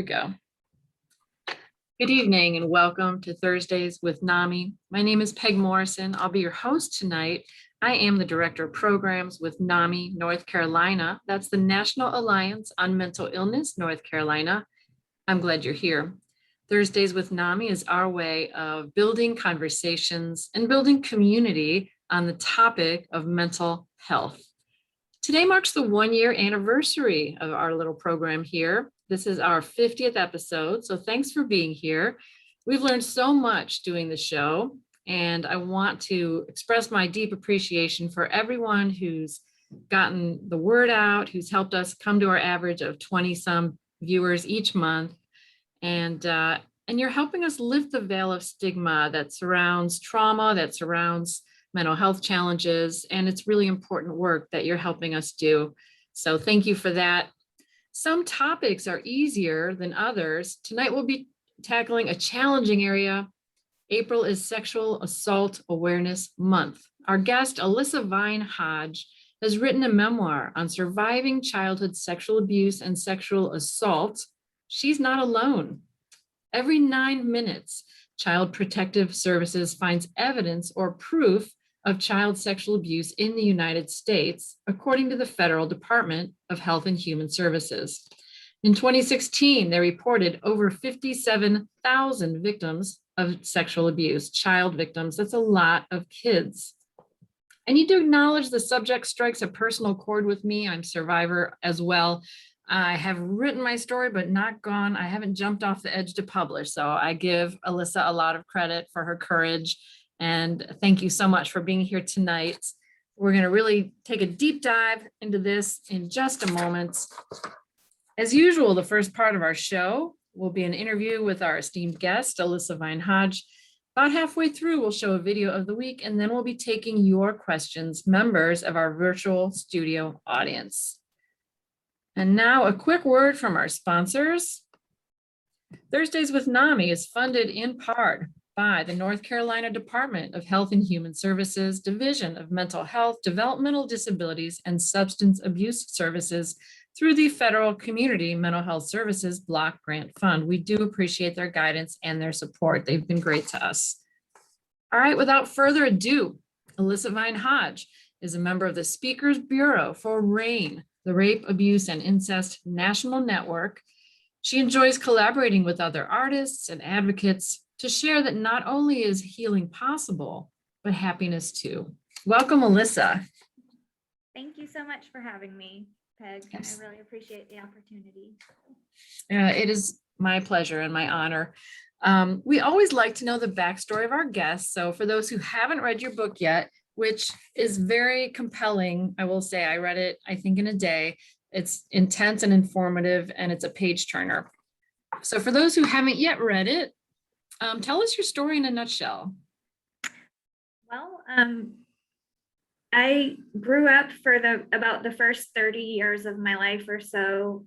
We go. Good evening and welcome to Thursdays with NAMI. My name is Peg Morrison. I'll be your host tonight. I am the Director of Programs with NAMI North Carolina. That's the National Alliance on Mental Illness, North Carolina. I'm glad you're here. Thursdays with NAMI is our way of building conversations and building community on the topic of mental health. Today marks the 1-year anniversary of our little program here. This is our 50th episode, so thanks for being here. We've learned so much doing the show, and I want to express my deep appreciation for everyone who's gotten the word out, who's helped us come to our average of 20-some viewers each month. And you're helping us lift the veil of stigma that surrounds trauma, that surrounds mental health challenges, and it's really important work that you're helping us do. So thank you for that. Some topics are easier than others. Tonight we'll be tackling a challenging area. April is Sexual Assault Awareness Month. Our guest, Alyssa Vine-Hodge, has written a memoir on surviving childhood sexual abuse and sexual assault. She's not alone. Every 9 minutes, Child Protective Services finds evidence or proof of child sexual abuse in the United States, according to the Federal Department of Health and Human Services. In 2016, they reported over 57,000 victims of sexual abuse, child victims. That's a lot of kids. I need to acknowledge the subject strikes a personal chord with me. I'm a survivor as well. I have written my story, but I haven't jumped off the edge to publish. So I give Alyssa a lot of credit for her courage. And thank you so much for being here tonight. We're going to really take a deep dive into this in just a moment. As usual, the first part of our show will be an interview with our esteemed guest, Alyssa Vine-Hodge. About halfway through, we'll show a video of the week, and then we'll be taking your questions, members of our virtual studio audience. And now a quick word from our sponsors. Thursdays with NAMI is funded in part by the North Carolina Department of Health and Human Services, Division of Mental Health, Developmental Disabilities, and Substance Abuse Services through the Federal Community Mental Health Services Block Grant Fund. We do appreciate their guidance and their support. They've been great to us. All right, without further ado, Alyssa Vine-Hodge is a member of the Speakers Bureau for RAINN, the Rape, Abuse, and Incest National Network. She enjoys collaborating with other artists and advocates to share that not only is healing possible, but happiness too. Welcome, Alyssa. Thank you so much for having me, Peg. Yes. I really appreciate the opportunity. It is my pleasure and my honor. We always like to know the backstory of our guests. So for those who haven't read your book yet, which is very compelling, I will say, I read it, I think, in a day. It's intense and informative, and it's a page turner. So for those who haven't yet read it, tell us your story in a nutshell. Well, I grew up for about the first 30 years of my life or so,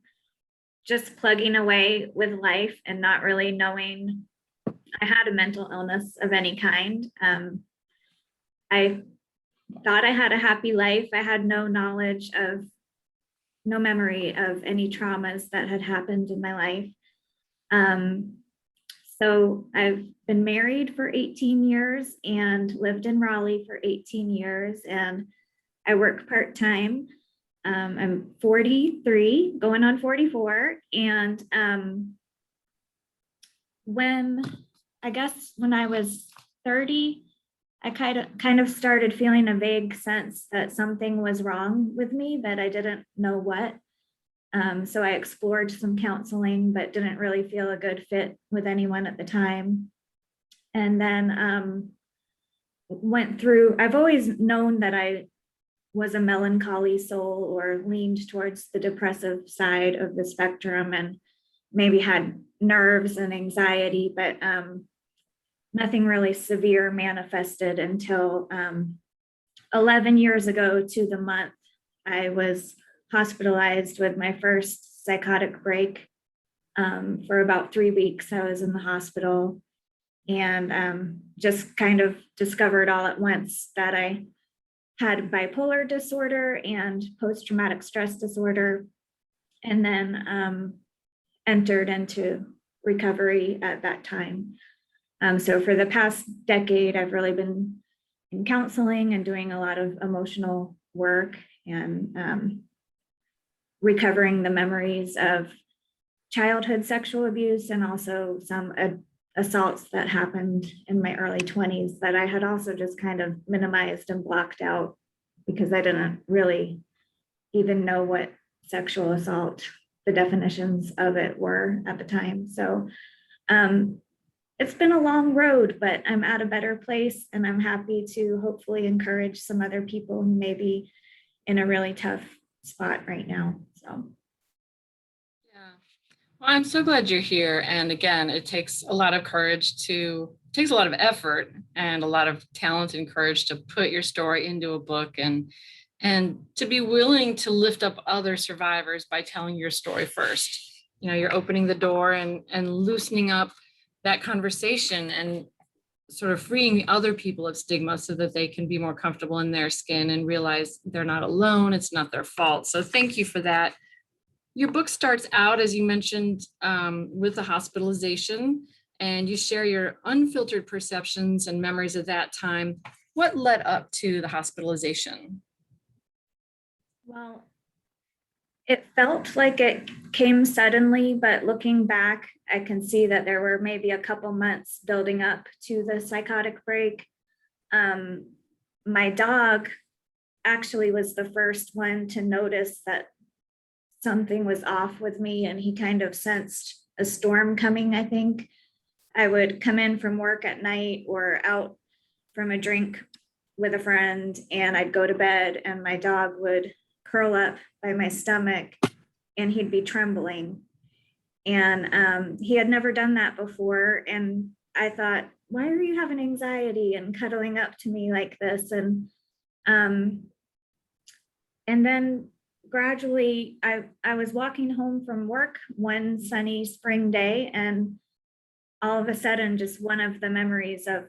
just plugging away with life and not really knowing I had a mental illness of any kind. I thought I had a happy life. I had no memory of any traumas that had happened in my life. So I've been married for 18 years and lived in Raleigh for 18 years, and I work part-time. I'm 43, going on 44. And when I was 30, I kind of started feeling a vague sense that something was wrong with me, but I didn't know what. So I explored some counseling, but didn't really feel a good fit with anyone at the time. And then I've always known that I was a melancholy soul or leaned towards the depressive side of the spectrum and maybe had nerves and anxiety, but nothing really severe manifested until 11 years ago to the month I was hospitalized with my first psychotic break. For about 3 weeks, I was in the hospital and just kind of discovered all at once that I had bipolar disorder and post-traumatic stress disorder. And then entered into recovery at that time. So for the past decade, I've really been in counseling and doing a lot of emotional work and recovering the memories of childhood sexual abuse and also some assaults that happened in my early 20s that I had also just kind of minimized and blocked out because I didn't really even know what sexual assault, the definitions of it were at the time. So it's been a long road, but I'm at a better place and I'm happy to hopefully encourage some other people who may be in a really tough spot right now. So. Yeah. Well, I'm so glad you're here. And again, it takes a lot of takes a lot of effort and a lot of talent and courage to put your story into a book and to be willing to lift up other survivors by telling your story first. You know, you're opening the door and loosening up that conversation and sort of freeing other people of stigma so that they can be more comfortable in their skin and realize they're not alone. It's not their fault. So thank you for that. Your book starts out, as you mentioned, with the hospitalization, and you share your unfiltered perceptions and memories of that time. What led up to the hospitalization? Well, it felt like it came suddenly, but looking back, I can see that there were maybe a couple months building up to the psychotic break. My dog actually was the first one to notice that something was off with me, and he kind of sensed a storm coming, I think. I would come in from work at night or out from a drink with a friend, and I'd go to bed, and my dog would curl up by my stomach and he'd be trembling. And he had never done that before. And I thought, why are you having anxiety and cuddling up to me like this? And then gradually I was walking home from work one sunny spring day, and all of a sudden, just one of the memories of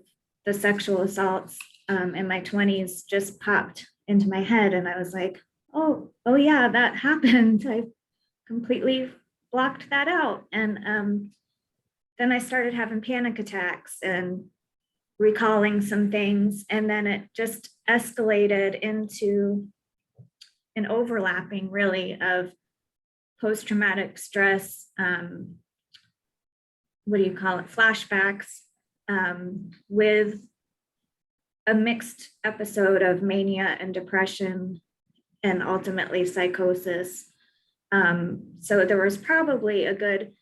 the sexual assaults in my 20s just popped into my head. And I was like, oh yeah, that happened. I completely blocked that out. And then I started having panic attacks and recalling some things. And then it just escalated into an overlapping really of post-traumatic stress, flashbacks, with a mixed episode of mania and depression and ultimately psychosis. So there was probably a good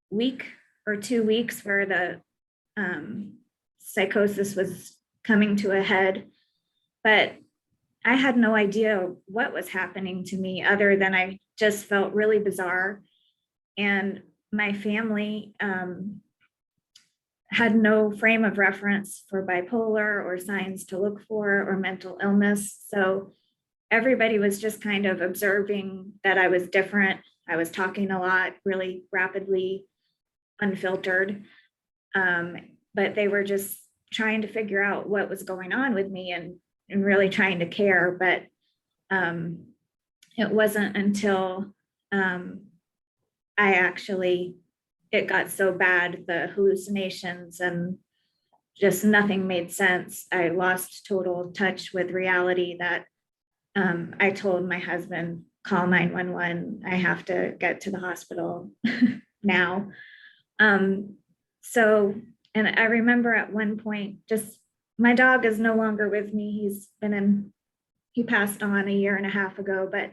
week or 2 weeks where the psychosis was coming to a head, but I had no idea what was happening to me other than I just felt really bizarre. And my family had no frame of reference for bipolar or signs to look for or mental illness. So everybody was just kind of observing that I was different. I was talking a lot, really rapidly, unfiltered. But they were just trying to figure out what was going on with me and really trying to care. But it wasn't until it got so bad, the hallucinations and just nothing made sense. I lost total touch with reality that I told my husband, call 911. I have to get to the hospital now. And I remember at one point, just my dog is no longer with me. He passed on a year and a half ago. But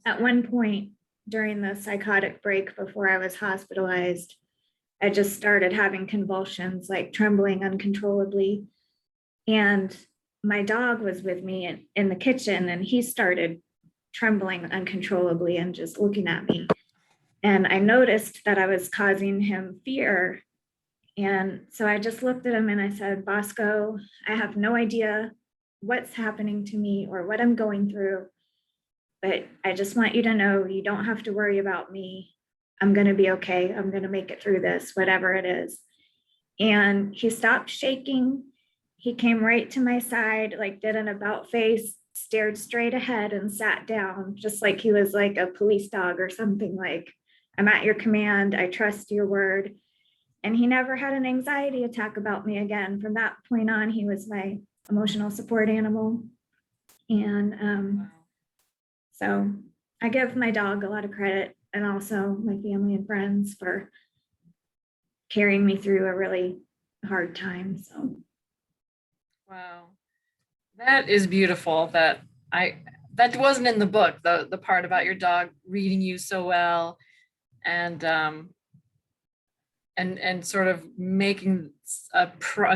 at one point during the psychotic break before I was hospitalized, I just started having convulsions, like trembling uncontrollably. And my dog was with me in the kitchen, and he started trembling uncontrollably and just looking at me. And I noticed that I was causing him fear. And so I just looked at him and I said, Bosco, I have no idea what's happening to me or what I'm going through, but I just want you to know you don't have to worry about me. I'm going to be okay. I'm going to make it through this, whatever it is. And he stopped shaking. He came right to my side, like did an about face, stared straight ahead and sat down, just like he was like a police dog or something. Like I'm at your command. I trust your word. And he never had an anxiety attack about me again. From that point on, he was my emotional support animal. And so I give my dog a lot of credit, and also my family and friends, for carrying me through a really hard time. So Wow, that is beautiful. That wasn't in the book, the part about your dog reading you so well, and sort of making a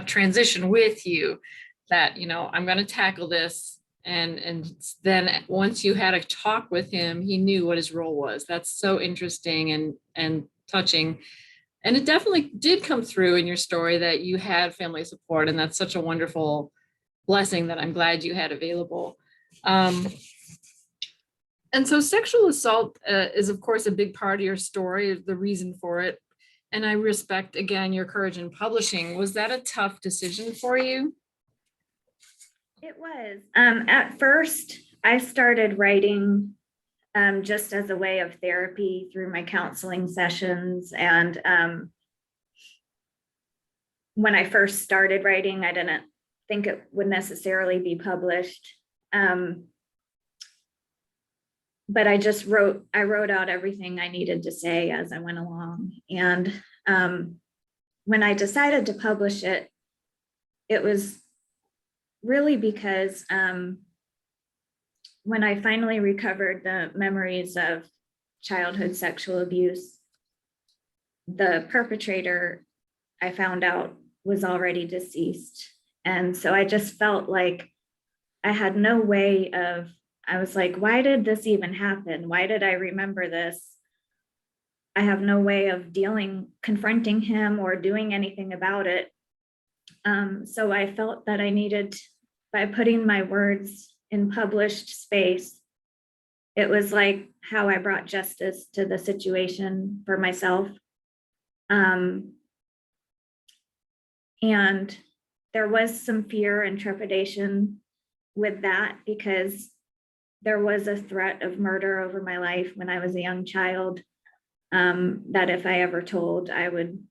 transition with you, that, I'm going to tackle this. And then once you had a talk with him, he knew what his role was. That's so interesting and touching. And it definitely did come through in your story that you had family support. And that's such a wonderful blessing that I'm glad you had available. And so sexual assault is, of course, a big part of your story, the reason for it. And I respect, again, your courage in publishing. Was that a tough decision for you? it was. At first, I started writing just as a way of therapy through my counseling sessions. And when I first started writing, I didn't think it would necessarily be published. But I wrote out everything I needed to say as I went along. And when I decided to publish it, it was really because when I finally recovered the memories of childhood sexual abuse, the perpetrator, I found out, was already deceased. And so I just felt like I had no way of, I was like, why did this even happen? Why did I remember this? I have no way of confronting him or doing anything about it. So I felt that I needed, by putting my words in published space, it was like how I brought justice to the situation for myself. And there was some fear and trepidation with that, because there was a threat of murder over my life when I was a young child, that if I ever told, I would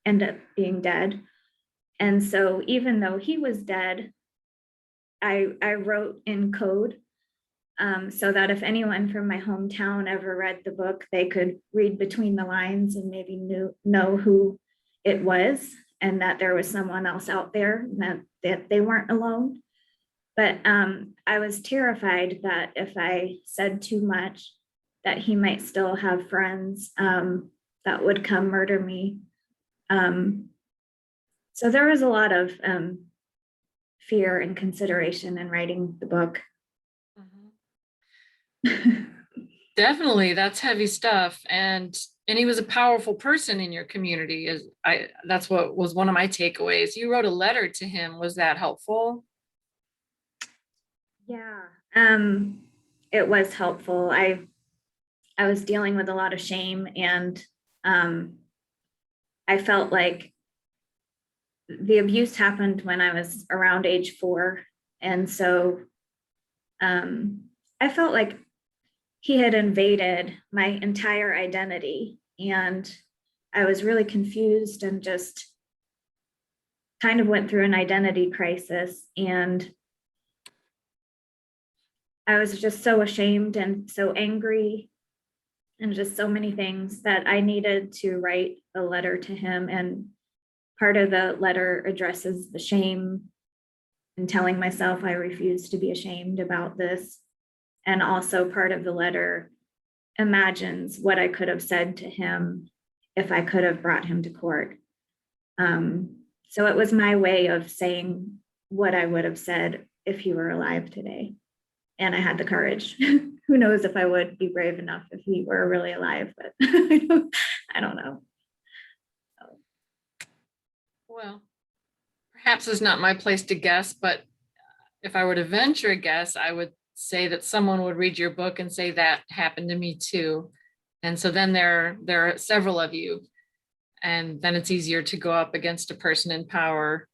end up being dead. And so even though he was dead, I wrote in code, so that if anyone from my hometown ever read the book, they could read between the lines and maybe know who it was, and that there was someone else out there, and that they weren't alone. But I was terrified that if I said too much, that he might still have friends that would come murder me. So there was a lot of fear and consideration in writing the book. Definitely, that's heavy stuff. And he was a powerful person in your community. That's what was one of my takeaways. You wrote a letter to him. Was that helpful? Yeah, it was helpful. I was dealing with a lot of shame, and I felt like the abuse happened when I was around age 4. And so I felt like he had invaded my entire identity, and I was really confused and just kind of went through an identity crisis. And I was just so ashamed and so angry and just so many things that I needed to write a letter to him. And part of the letter addresses the shame and telling myself I refuse to be ashamed about this. And also part of the letter imagines what I could have said to him if I could have brought him to court. So it was my way of saying what I would have said if he were alive today. And I had the courage. Who knows if I would be brave enough if he were really alive, but I don't know. Well, perhaps it's not my place to guess, but if I were to venture a guess, I would say that someone would read your book and say that happened to me too. And so then there are several of you, and then it's easier to go up against a person in power.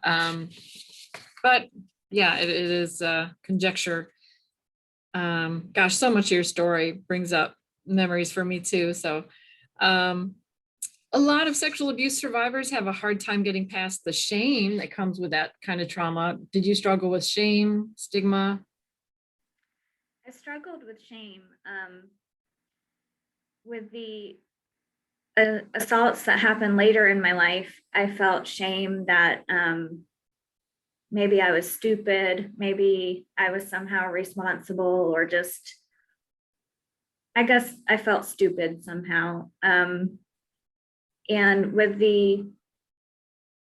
But yeah, it is conjecture. Gosh, so much of your story brings up memories for me too. So a lot of sexual abuse survivors have a hard time getting past the shame that comes with that kind of trauma. Did you struggle with shame, stigma? I struggled with shame. With the assaults that happened later in my life, I felt shame that maybe I was stupid, maybe I was somehow responsible, or just, I guess I felt stupid somehow. And with the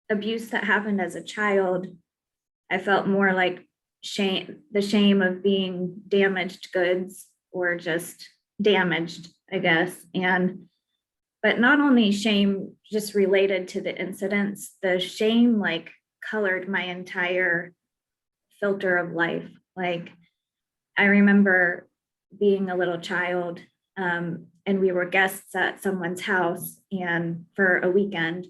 abuse that happened as a child, I felt more like shame, the shame of being damaged goods or just damaged, I guess. But not only shame just related to the incidents, the shame like colored my entire filter of life. Like, I remember being a little child, and we were guests at someone's house and for a weekend,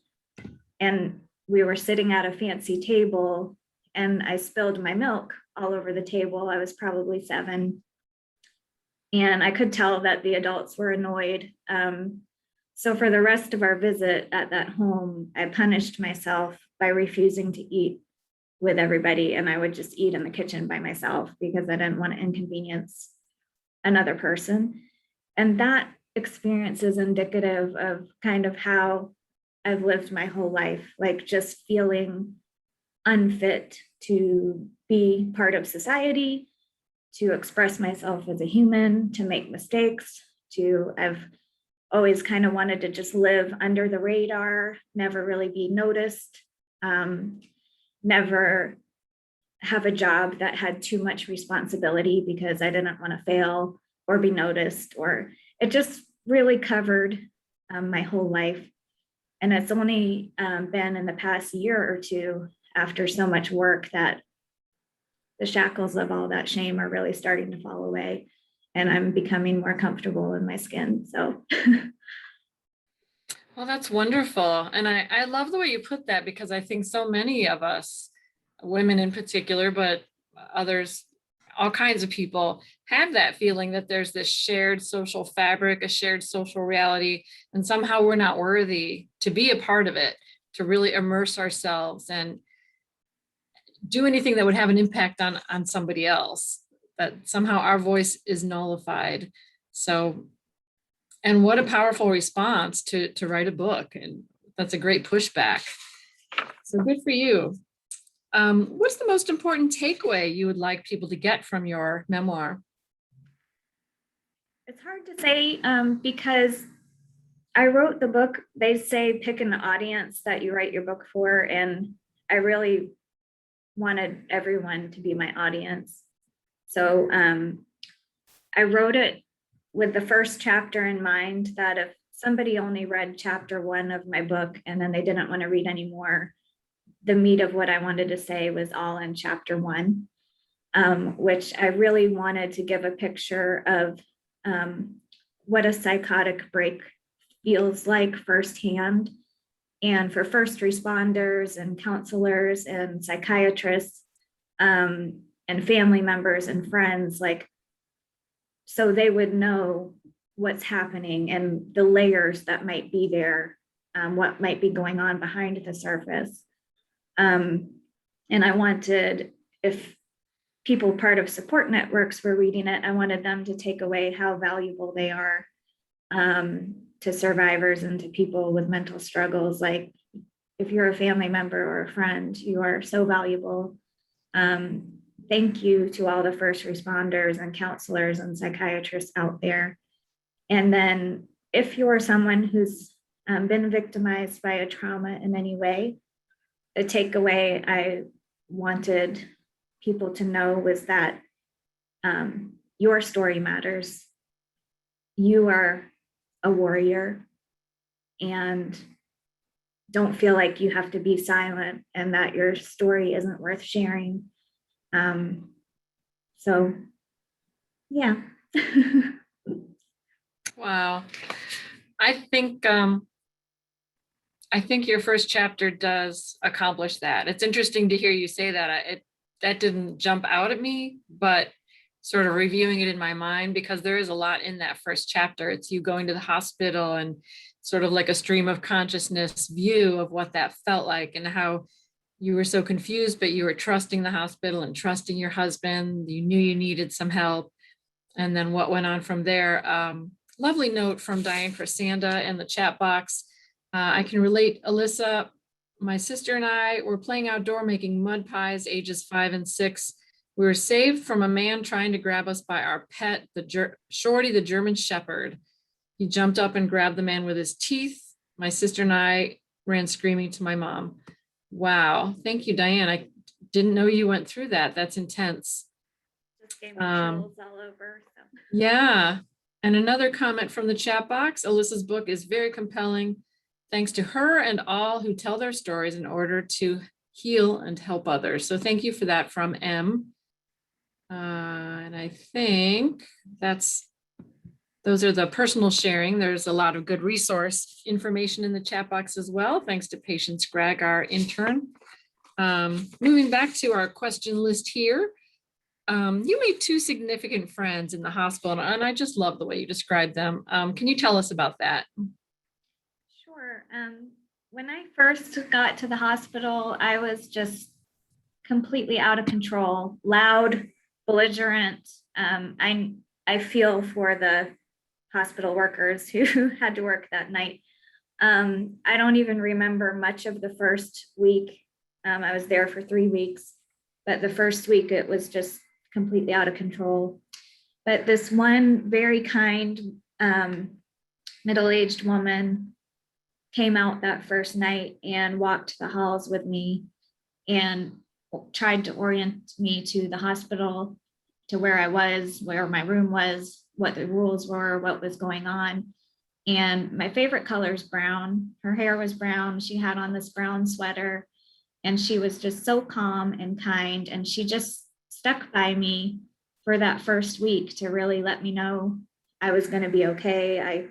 and we were sitting at a fancy table, and I spilled my milk all over the table. I was probably 7, and I could tell that the adults were annoyed. So for the rest of our visit at that home, I punished myself by refusing to eat with everybody, and I would just eat in the kitchen by myself because I didn't want to inconvenience another person. And that experience is indicative of kind of how I've lived my whole life, like just feeling unfit to be part of society, to express myself as a human, to make mistakes, I've always kind of wanted to just live under the radar, never really be noticed, never have a job that had too much responsibility because I didn't want to fail or be noticed, or it just really covered my whole life. And it's only been in the past year or two, after so much work, that the shackles of all that shame are really starting to fall away, and I'm becoming more comfortable in my skin. So Well, that's wonderful. And I love the way you put that, because I think so many of us, women in particular, but others, all kinds of people, have that feeling that there's this shared social fabric, a shared social reality, and somehow we're not worthy to be a part of it, to really immerse ourselves and do anything that would have an impact on somebody else, that somehow our voice is nullified. So, and what a powerful response to write a book. And that's a great pushback. So good for you. What's the most important takeaway you would like people to get from your memoir? it's hard to say, because I wrote the book. They say pick an audience that you write your book for, and I really wanted everyone to be my audience. So I wrote it with the first chapter in mind, that if somebody only read chapter 1 of my book and then they didn't want to read anymore, the meat of what I wanted to say was all in chapter 1, which I really wanted to give a picture of what a psychotic break feels like firsthand. And for first responders and counselors and psychiatrists, and family members and friends, like, so they would know what's happening and the layers that might be there, what might be going on behind the surface. And I wanted, if people part of support networks were reading it, I wanted them to take away how valuable they are to survivors and to people with mental struggles. Like, if you're a family member or a friend, you are so valuable. Thank you to all the first responders and counselors and psychiatrists out there. And then if you're someone who's been victimized by a trauma in any way, the takeaway I wanted people to know was that your story matters. You are a warrior, and don't feel like you have to be silent and that your story isn't worth sharing. So, yeah. Wow. I think your first chapter does accomplish that. It's interesting to hear you say that. That didn't jump out at me, but sort of reviewing it in my mind because there is a lot in that first chapter. It's you going to the hospital and sort of like a stream of consciousness view of what that felt like and how you were so confused, but you were trusting the hospital and trusting your husband. You knew you needed some help. And then what went on from there. Lovely note from Diane Chrysanda in the chat box. I can relate, Alyssa. My sister and I were playing outdoor making mud pies, ages 5 and 6. We were saved from a man trying to grab us by our pet, Shorty, the German Shepherd. He jumped up and grabbed the man with his teeth. My sister and I ran screaming to my mom. Wow. Thank you, Diane. I didn't know you went through that. That's intense. Just gave me chills all over. So. Yeah. And another comment from the chat box. Alyssa's book is very compelling. Thanks to her and all who tell their stories in order to heal and help others. So thank you for that from M. And I think those are the personal sharing. There's a lot of good resource information in the chat box as well. Thanks to Patience Gregg, our intern. Moving back to our question list here. You made 2 significant friends in the hospital, and I just love the way you described them. Can you tell us about that? Sure. When I first got to the hospital, I was just completely out of control, loud, belligerent. I feel for the hospital workers who had to work that night. I don't even remember much of the first week. I was there for 3 weeks, but the first week it was just completely out of control. But this one very kind middle-aged woman came out that first night and walked the halls with me and tried to orient me to the hospital, to where I was, where my room was, what the rules were, what was going on. And my favorite color is brown. Her hair was brown. She had on this brown sweater, and she was just so calm and kind. And she just stuck by me for that first week to really let me know I was going to be okay.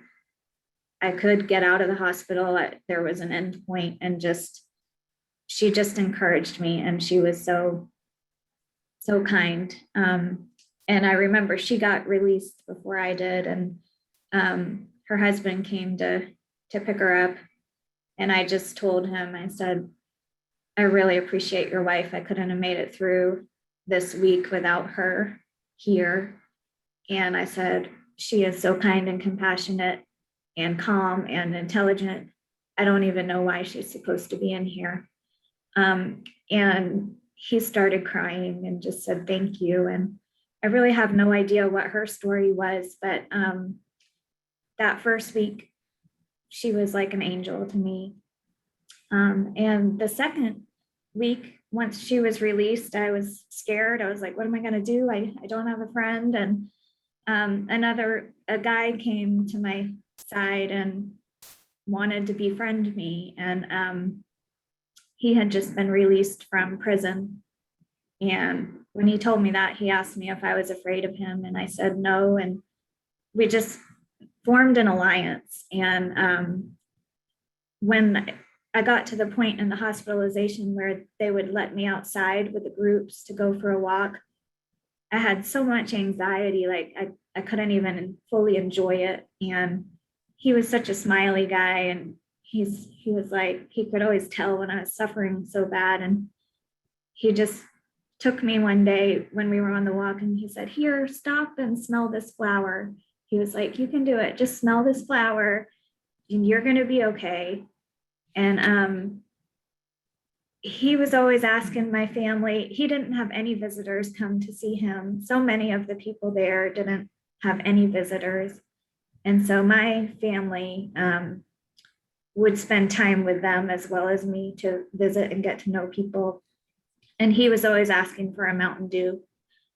I could get out of the hospital. There was an end point, and she just encouraged me, and she was so kind. And I remember she got released before I did, and her husband came to pick her up, and I just told him, I said, I really appreciate your wife. I couldn't have made it through this week without her here. And I said, she is so kind and compassionate and calm and intelligent. I don't even know why she's supposed to be in here. And he started crying and just said, thank you. And I really have no idea what her story was, but that first week, she was like an angel to me. And the second week, once she was released, I was scared. I was like, what am I going to do? I don't have a friend. And a guy came to my side and wanted to befriend me. And he had just been released from prison. And when he told me that, he asked me if I was afraid of him. And I said no. And we just formed an alliance. And when I got to the point in the hospitalization where they would let me outside with the groups to go for a walk, I had so much anxiety, like I couldn't even fully enjoy it. And he was such a smiley guy, and he was like, he could always tell when I was suffering so bad. And he just took me one day when we were on the walk, and he said, here, stop and smell this flower. He was like, you can do it. Just smell this flower and you're going to be okay. And he was always asking my family, he didn't have any visitors come to see him. So many of the people there didn't have any visitors. And so my family would spend time with them as well as me to visit and get to know people. And he was always asking for a Mountain Dew.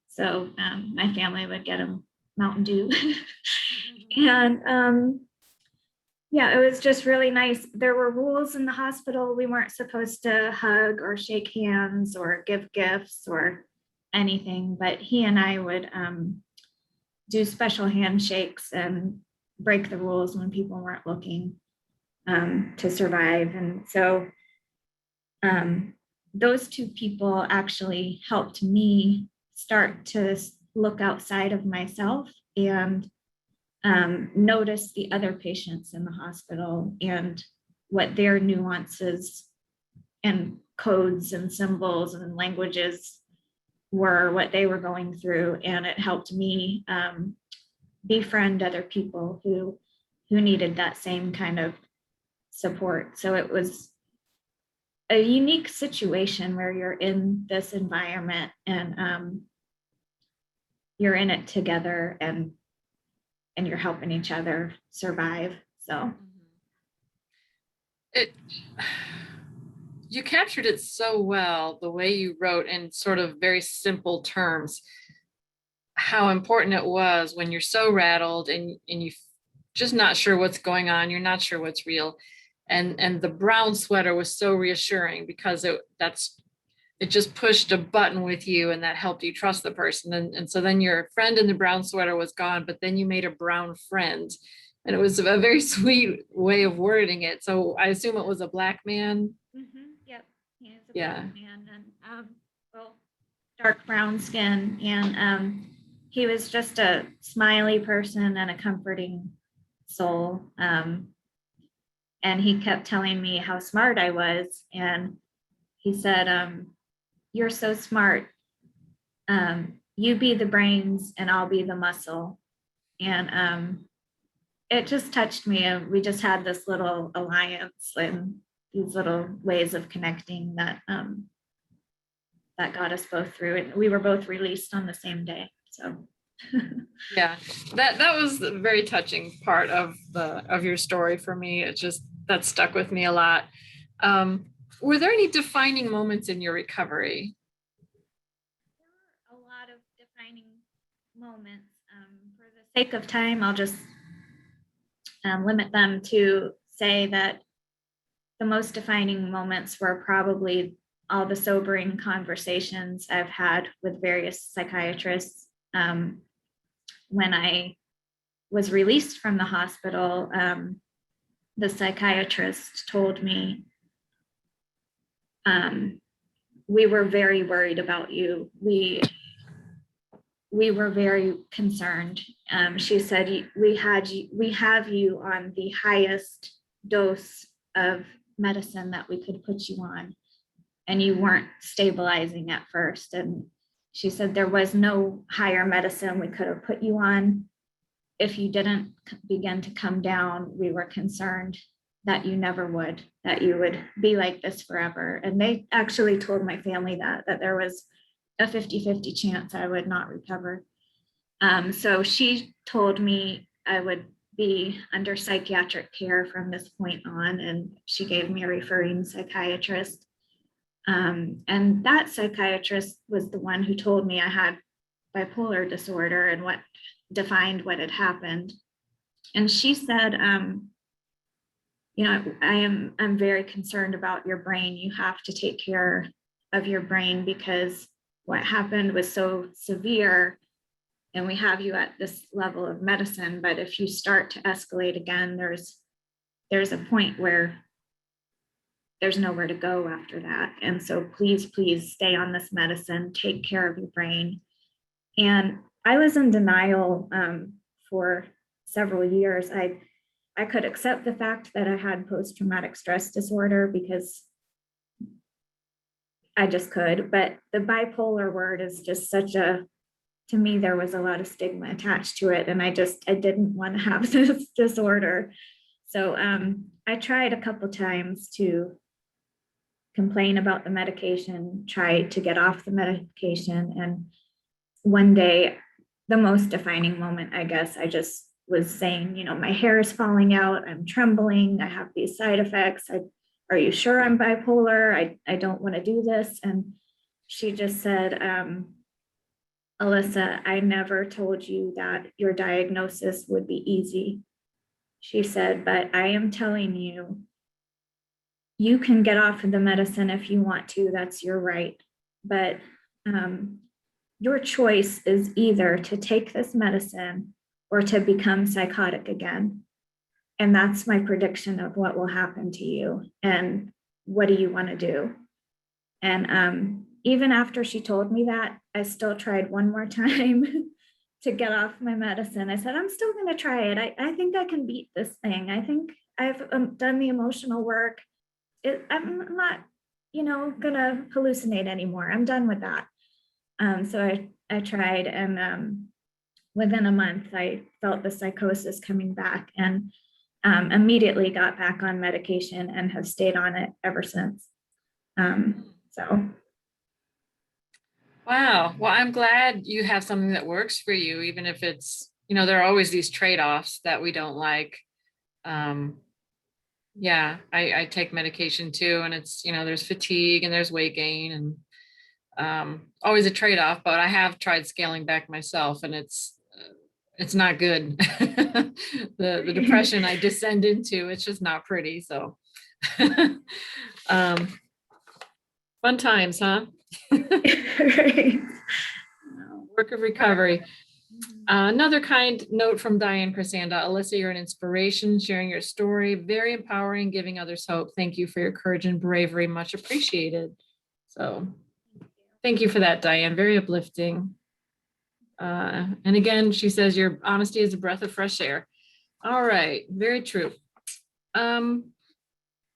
So my family would get him Mountain Dew. And yeah, it was just really nice. There were rules in the hospital. We weren't supposed to hug or shake hands or give gifts or anything, but he and I would do special handshakes and break the rules when people weren't looking to survive. And so those two people actually helped me start to look outside of myself and notice the other patients in the hospital and what their nuances and codes and symbols and languages were, what they were going through. And it helped me befriend other people who needed that same kind of support. So it was a unique situation where you're in this environment and you're in it together and you're helping each other survive. So you captured it so well, the way you wrote in sort of very simple terms, how important it was when you're so rattled and you just not sure what's going on, you're not sure what's real. And the brown sweater was so reassuring because it just pushed a button with you and that helped you trust the person. And so then your friend in the brown sweater was gone, but then you made a brown friend. And it was a very sweet way of wording it. So I assume it was a Black man. Yep, he is a Yeah. Black man and well, dark brown skin, and he was just a smiley person and a comforting soul. And he kept telling me how smart I was, and he said, "You're so smart. You be the brains, and I'll be the muscle." And it just touched me, and we just had this little alliance and these little ways of connecting that that got us both through it. We were both released on the same day. So Yeah, that was a very touching part of your story for me. It just, that stuck with me a lot. Were there any defining moments in your recovery? there were a lot of defining moments. For the sake of time, I'll just limit them to say that the most defining moments were probably all the sobering conversations I've had with various psychiatrists. When I was released from the hospital, the psychiatrist told me, "We were very worried about you. We were very concerned." She said, we have you on the highest dose of medicine that we could put you on, and you weren't stabilizing at first." And she said there was no higher medicine we could have put you on. If you didn't begin to come down, we were concerned that you never would, that you would be like this forever. And they actually told my family that there was a 50-50 chance I would not recover. So she told me I would be under psychiatric care from this point on, and she gave me a referring psychiatrist. And that psychiatrist was the one who told me I had bipolar disorder and what defined what had happened. And she said, I'm very concerned about your brain. You have to take care of your brain because what happened was so severe, and we have you at this level of medicine. But if you start to escalate again, there's a point where there's nowhere to go after that. And so please stay on this medicine, take care of your brain. And I was in denial for several years. I could accept the fact that I had post-traumatic stress disorder because I just could, but the bipolar word is just to me, there was a lot of stigma attached to it. And I didn't want to have this disorder. So I tried a couple times to complain about the medication, try to get off the medication. And one day, the most defining moment, I guess, I just was saying, my hair is falling out, I'm trembling, I have these side effects. Are you sure I'm bipolar? I don't want to do this. And she just said, "Alyssa, I never told you that your diagnosis would be easy." She said, "But I am telling you, you can get off of the medicine if you want to, that's your right. But your choice is either to take this medicine or to become psychotic again. And that's my prediction of what will happen to you. And what do you want to do?" And even after she told me that, I still tried one more time to get off my medicine. I said, I'm still going to try it. I think I can beat this thing. I think I've done the emotional work. I'm not, going to hallucinate anymore. I'm done with that. So I tried, and within a month, I felt the psychosis coming back, and immediately got back on medication and have stayed on it ever since. So. Wow. Well, I'm glad you have something that works for you, even if it's, there are always these trade-offs that we don't like. Yeah, I take medication too, and it's, there's fatigue and there's weight gain, and always a trade-off, but I have tried scaling back myself, and it's not good. The depression I descend into, it's just not pretty. So fun times, huh? Right. Work of recovery. Another kind note from Diane Cresanda. Alyssa, you're an inspiration, sharing your story. Very empowering, giving others hope. Thank you for your courage and bravery. Much appreciated. So thank you for that, Diane. Very uplifting. And again, she says your honesty is a breath of fresh air. All right. Very true.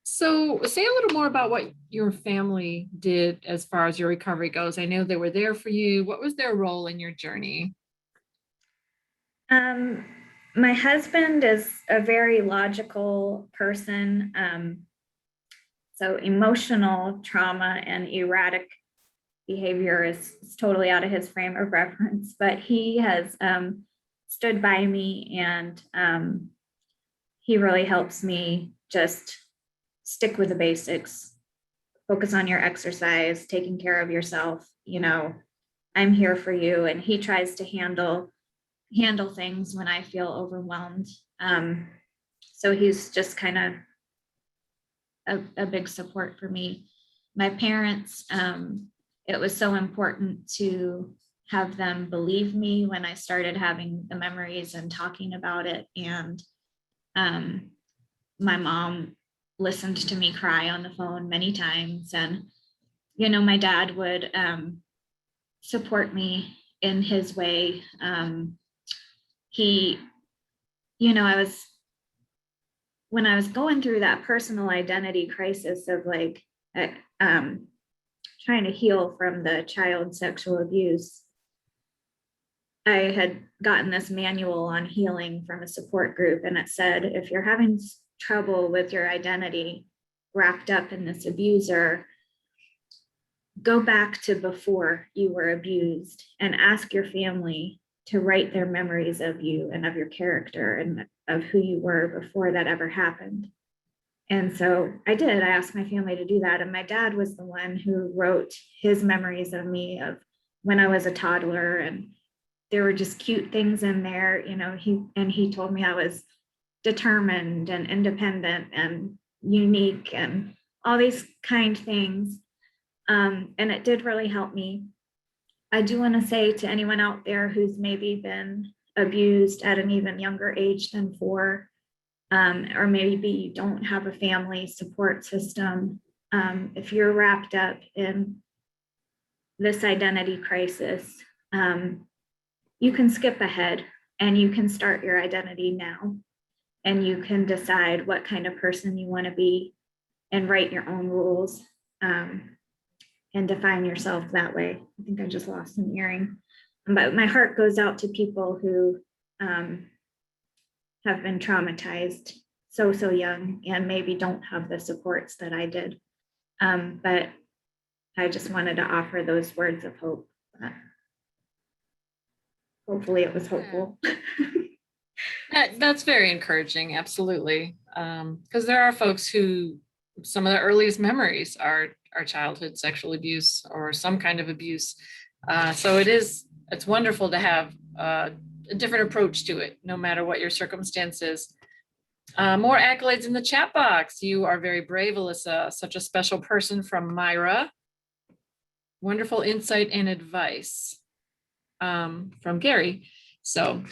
So say a little more about what your family did as far as your recovery goes. I know they were there for you. What was their role in your journey? My husband is a very logical person. So emotional trauma and erratic behavior is totally out of his frame of reference, but he has stood by me, and he really helps me just stick with the basics, focus on your exercise, taking care of yourself. I'm here for you. And he tries to handle things when I feel overwhelmed. So he's just kind of a big support for me. My parents, it was so important to have them believe me when I started having the memories and talking about it. And my mom listened to me cry on the phone many times. And, my dad would support me in his way. When I was going through that personal identity crisis of trying to heal from the child sexual abuse, I had gotten this manual on healing from a support group, and it said, if you're having trouble with your identity wrapped up in this abuser, go back to before you were abused and ask your family to write their memories of you and of your character and of who you were before that ever happened. And so I did. I asked my family to do that. And my dad was the one who wrote his memories of me of when I was a toddler. And there were just cute things in there. He told me I was determined and independent and unique and all these kind things. And it did really help me. I do want to say to anyone out there who's maybe been abused at an even younger age than 4, or maybe you don't have a family support system, if you're wrapped up in this identity crisis, you can skip ahead and you can start your identity now, and you can decide what kind of person you want to be and write your own rules. And define yourself that way. I think I just lost an earring. But my heart goes out to people who have been traumatized so young and maybe don't have the supports that I did. But I just wanted to offer those words of hope. Hopefully it was hopeful. That's very encouraging, absolutely. Because there are folks who some of the earliest memories are childhood sexual abuse or some kind of abuse. So it's wonderful to have a different approach to it, no matter what your circumstances. More accolades in the chat box. You are very brave, Alyssa. Such a special person from Myra. Wonderful insight and advice from Gary. So,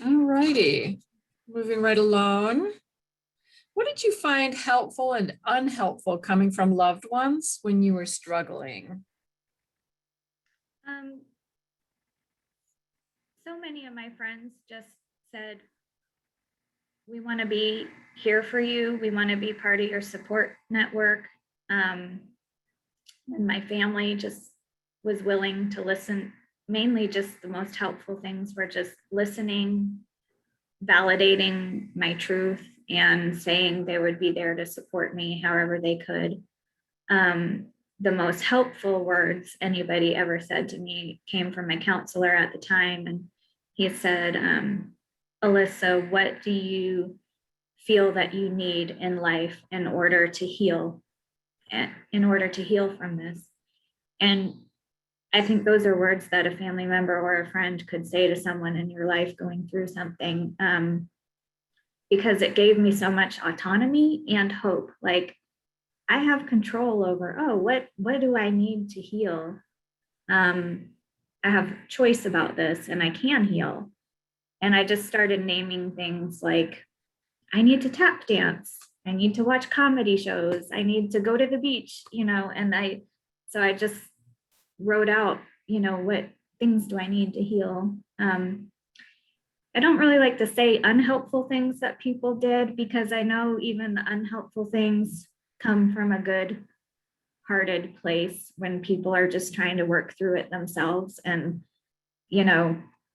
all righty, moving right along. What did you find helpful and unhelpful coming from loved ones when you were struggling? Um, so many of my friends just said, we want to be here for you. We want to be part of your support network. And my family just was willing to listen. Mainly just the most helpful things were just listening, validating my truth, and saying they would be there to support me however they could. The most helpful words anybody ever said to me came from my counselor at the time. And he said, Alyssa, what do you feel that you need in life in order to heal, from this? And I think those are words that a family member or a friend could say to someone in your life going through something, because it gave me so much autonomy and hope. Like, I have control over, what do I need to heal? I have choice about this and I can heal. And I just started naming things like, I need to tap dance. I need to watch comedy shows. I need to go to the beach, and I just wrote out, what things do I need to heal? I don't really like to say unhelpful things that people did, because I know even the unhelpful things come from a good hearted place when people are just trying to work through it themselves and,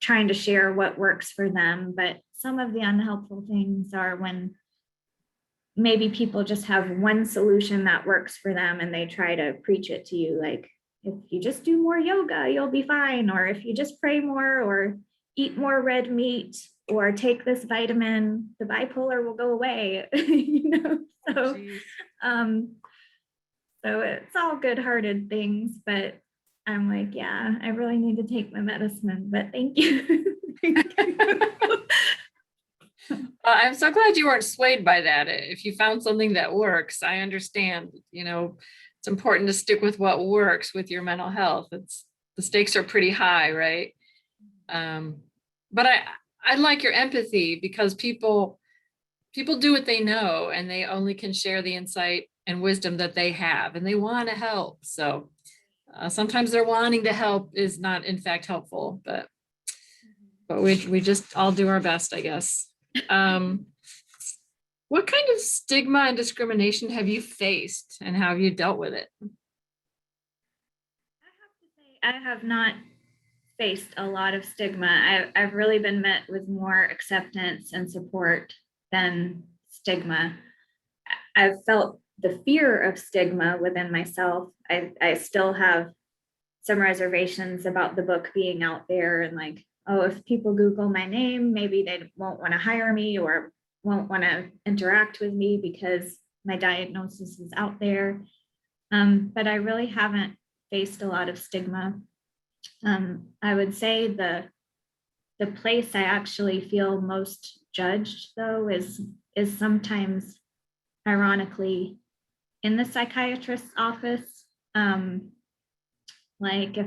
trying to share what works for them. But some of the unhelpful things are when maybe people just have one solution that works for them and they try to preach it to you. Like, if you just do more yoga, you'll be fine. Or if you just pray more or eat more red meat or take this vitamin, the bipolar will go away. So, so it's all good-hearted things, but I'm like, yeah, I really need to take my medicine, but thank you. I'm so glad you weren't swayed by that. If you found something that works, I understand, it's important to stick with what works with your mental health. The stakes are pretty high, right? But I like your empathy, because people do what they know, and they only can share the insight and wisdom that they have, and they want to help. So sometimes their wanting to help is not in fact helpful, but we just all do our best, I guess. What kind of stigma and discrimination have you faced, and how have you dealt with it? I have to say, I have not faced a lot of stigma. I've really been met with more acceptance and support than stigma. I've felt the fear of stigma within myself. I still have some reservations about the book being out there, and like, if people Google my name, maybe they won't want to hire me or won't want to interact with me because my diagnosis is out there. But I really haven't faced a lot of stigma. I would say the place I actually feel most judged, though, is sometimes, ironically, in the psychiatrist's office. Like,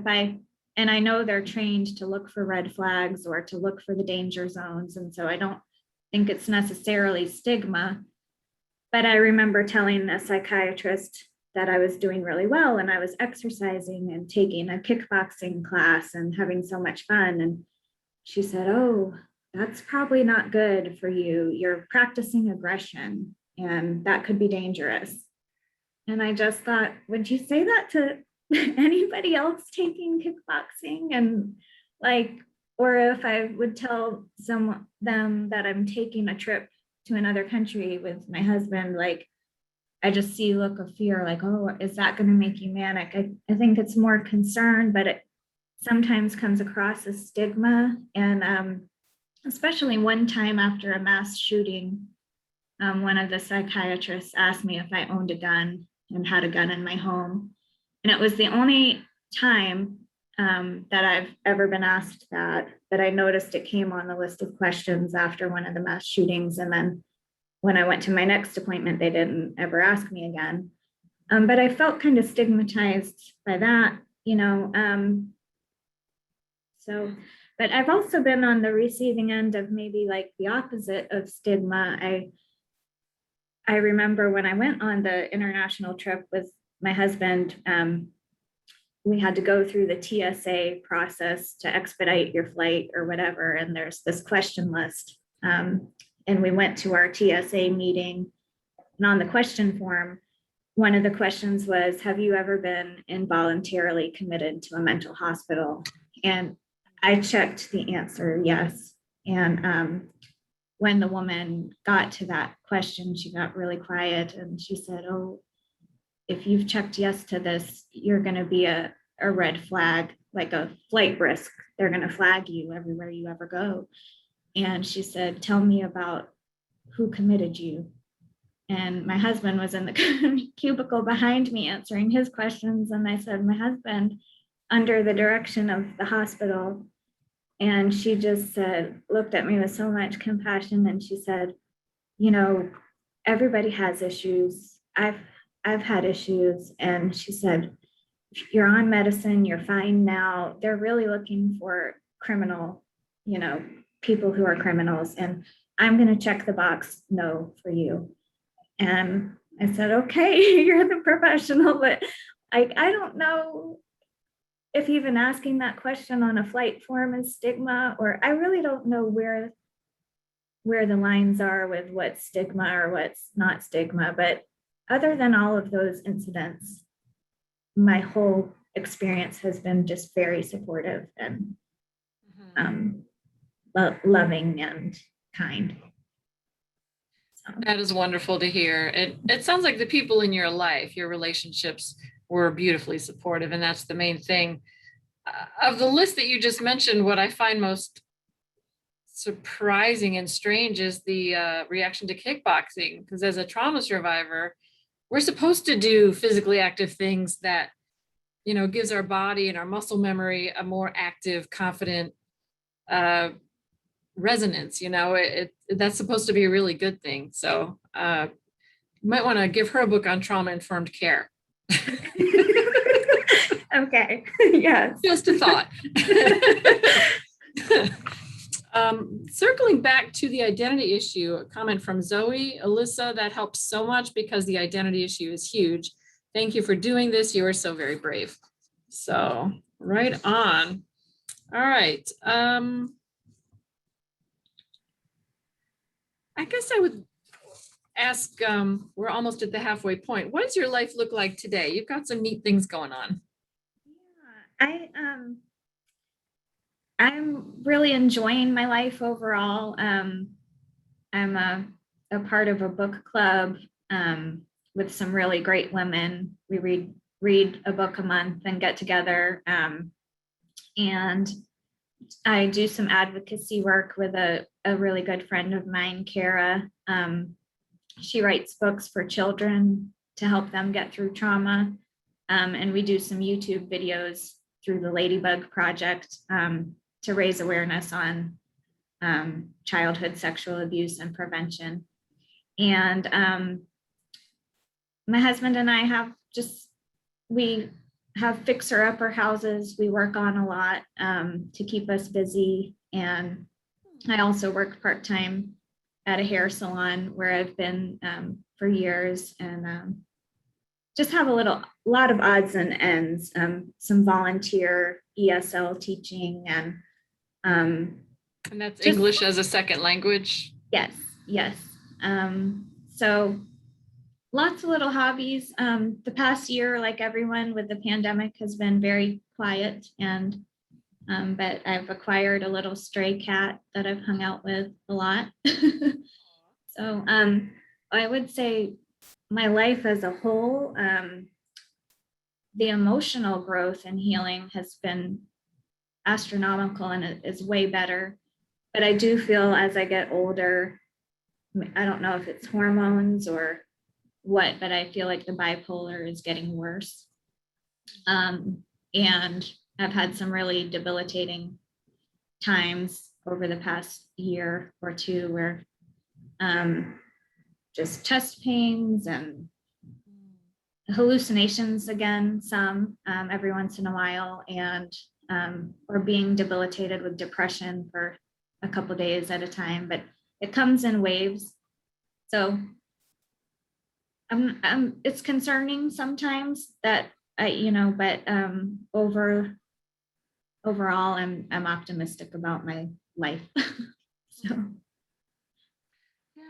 and I know they're trained to look for red flags or to look for the danger zones, and so I don't think it's necessarily stigma. But I remember telling the psychiatrist that I was doing really well, and I was exercising and taking a kickboxing class and having so much fun. And she said, "Oh, that's probably not good for you. You're practicing aggression, and that could be dangerous." And I just thought, would you say that to anybody else taking kickboxing? And like, or if I would tell them that I'm taking a trip to another country with my husband, like, I just see a look of fear, like, oh, is that going to make you manic? I think it's more concern, but it sometimes comes across as stigma. And especially one time after a mass shooting, one of the psychiatrists asked me if I owned a gun and had a gun in my home. And it was the only time that I've ever been asked that, but I noticed it came on the list of questions after one of the mass shootings. And then when I went to my next appointment, they didn't ever ask me again. But I felt kind of stigmatized by that, so, but I've also been on the receiving end of maybe like the opposite of stigma. I remember when I went on the international trip with my husband, we had to go through the TSA process to expedite your flight or whatever. And there's this question list. And we went to our TSA meeting, and on the question form, one of the questions was, have you ever been involuntarily committed to a mental hospital? And I checked the answer, yes. And when the woman got to that question, she got really quiet and she said, oh, if you've checked yes to this, you're going to be a red flag, like a flight risk. They're going to flag you everywhere you ever go. And she said, tell me about who committed you. And my husband was in the cubicle behind me answering his questions. And I said, my husband, under the direction of the hospital. And she just said, looked at me with so much compassion. And she said, you know, everybody has issues. I've had issues. And she said, you're on medicine, you're fine now. They're really looking for criminal, you know, people who are criminals. And I'm going to check the box no for you. And I said, okay, you're the professional, but I don't know if even asking that question on a flight form is stigma, or I really don't know where the lines are with what's stigma or what's not stigma. But other than all of those incidents, my whole experience has been just very supportive and loving and kind. That is wonderful to hear. It sounds like the people in your life, your relationships were beautifully supportive, and that's the main thing. Of the list that you just mentioned, what I find most surprising and strange is the reaction to kickboxing, because as a trauma survivor, we're supposed to do physically active things that, you know, gives our body and our muscle memory a more active, confident resonance. You know, that's supposed to be a really good thing. So you might want to give her a book on trauma-informed care. Okay, yes. Just a thought. Circling back to the identity issue, a comment from Zoe. Alyssa, that helps so much because the identity issue is huge. Thank you for doing this. You are so very brave. So right on. All right. I guess I would ask, we're almost at the halfway point. What does your life look like today? You've got some neat things going on. Yeah, I'm really enjoying my life overall. I'm a part of a book club with some really great women. We read a book a month and get together. And I do some advocacy work with a really good friend of mine, Kara. She writes books for children to help them get through trauma. And we do some YouTube videos through the Ladybug project to raise awareness on childhood sexual abuse and prevention. And my husband and I we have fixer-upper houses we work on a lot to keep us busy. And I also work part-time at a hair salon where I've been for years, and just have a lot of odds and ends, some volunteer ESL teaching, and that's English as a second language. Yes. So lots of little hobbies. The past year, like everyone with the pandemic, has been very quiet, and but I've acquired a little stray cat that I've hung out with a lot. So I would say my life as a whole, the emotional growth and healing has been astronomical, and it is way better. But I do feel as I get older, I don't know if it's hormones or what, but I feel like the bipolar is getting worse. And I've had some really debilitating times over the past year or two where just chest pains and hallucinations again, some every once in a while, and or being debilitated with depression for a couple of days at a time, but it comes in waves. So it's concerning sometimes that but overall, I'm optimistic about my life. So.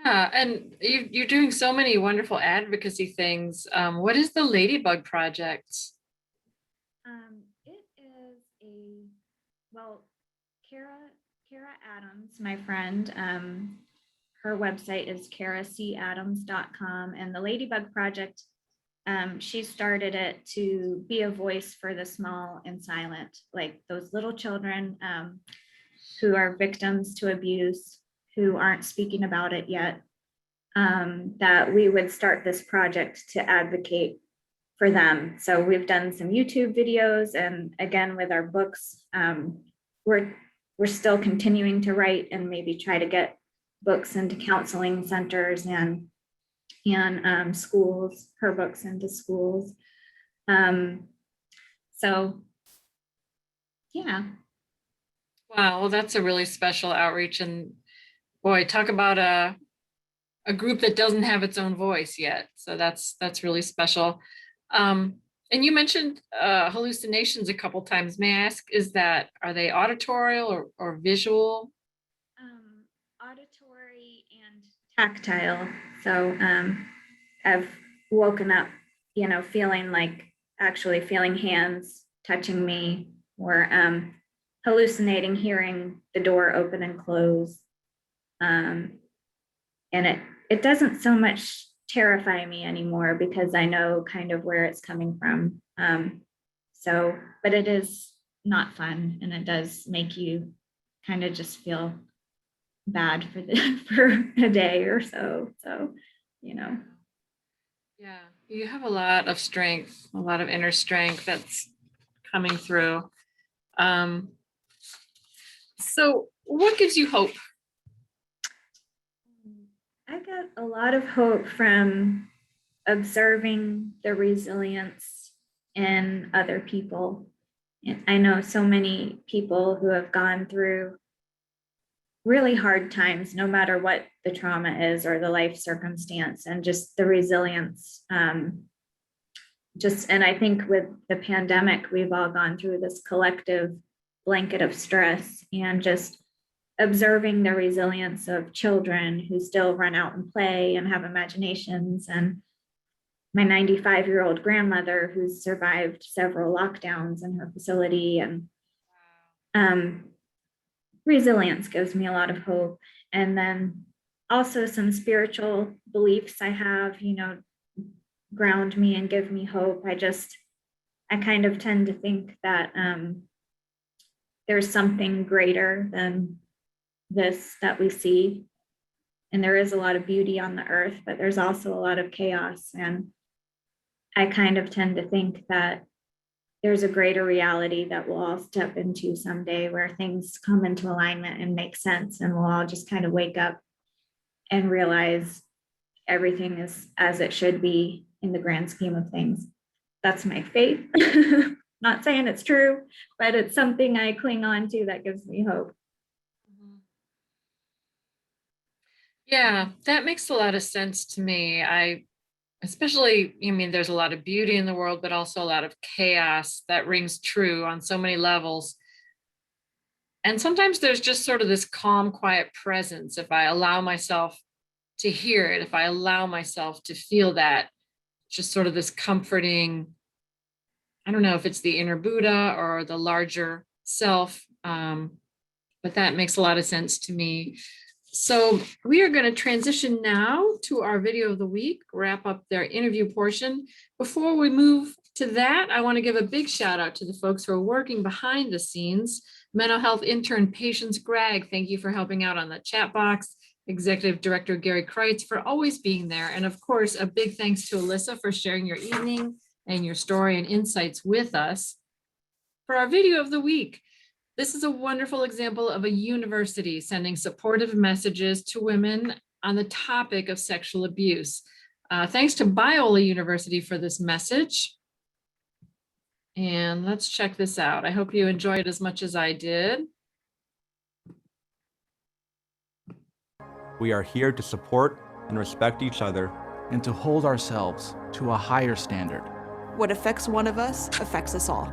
Yeah, and you're doing so many wonderful advocacy things. What is the Ladybug Project? It is Kara Adams, my friend, her website is karacadams.com, and the Ladybug Project, she started it to be a voice for the small and silent, like those little children who are victims to abuse, who aren't speaking about it yet, that we would start this project to advocate for them. So we've done some YouTube videos, and again, with our books, we're still continuing to write and maybe try to get books into counseling centers and schools, her books into schools. So yeah. Wow, well, that's a really special outreach, and boy, talk about a group that doesn't have its own voice yet. So that's really special. And you mentioned hallucinations a couple times. May I ask, are they auditorial or visual? Auditory and tactile. So I've woken up, feeling hands touching me, or hallucinating hearing the door open and close. And it doesn't so much terrify me anymore because I know kind of where it's coming from. But it is not fun, and it does make you kind of just feel bad for a day or so. So, Yeah, you have a lot of strength, a lot of inner strength that's coming through. So what gives you hope? I got a lot of hope from observing the resilience in other people. And I know so many people who have gone through really hard times, no matter what the trauma is or the life circumstance, and just the resilience. And I think with the pandemic, we've all gone through this collective blanket of stress, and just observing the resilience of children who still run out and play and have imaginations, and my 95-year-old grandmother who's survived several lockdowns in her facility. And resilience gives me a lot of hope. And then also some spiritual beliefs I have, ground me and give me hope. I kind of tend to think that there's something greater than this that we see. And there is a lot of beauty on the earth, but there's also a lot of chaos. And I kind of tend to think that there's a greater reality that we'll all step into someday, where things come into alignment and make sense, and we'll all just kind of wake up and realize everything is as it should be in the grand scheme of things. That's my faith. Not saying it's true, but it's something I cling on to that gives me hope. Yeah, that makes a lot of sense to me. There's a lot of beauty in the world, but also a lot of chaos that rings true on so many levels. And sometimes there's just sort of this calm, quiet presence. If I allow myself to hear it, if I allow myself to feel that, just sort of this comforting, I don't know if it's the inner Buddha or the larger self, but that makes a lot of sense to me. So we are going to transition now to our video of the week, wrap up their interview portion. Before we move to that, I want to give a big shout out to the folks who are working behind the scenes. Mental health intern Patience Gregg, thank you for helping out on the chat box. Executive Director Gary Kreitz for always being there. And of course, a big thanks to Alyssa for sharing your evening and your story and insights with us. For our video of the week, this is a wonderful example of a university sending supportive messages to women on the topic of sexual abuse. Thanks to Biola University for this message. And let's check this out. I hope you enjoyed as much as I did. We are here to support and respect each other and to hold ourselves to a higher standard. What affects one of us affects us all.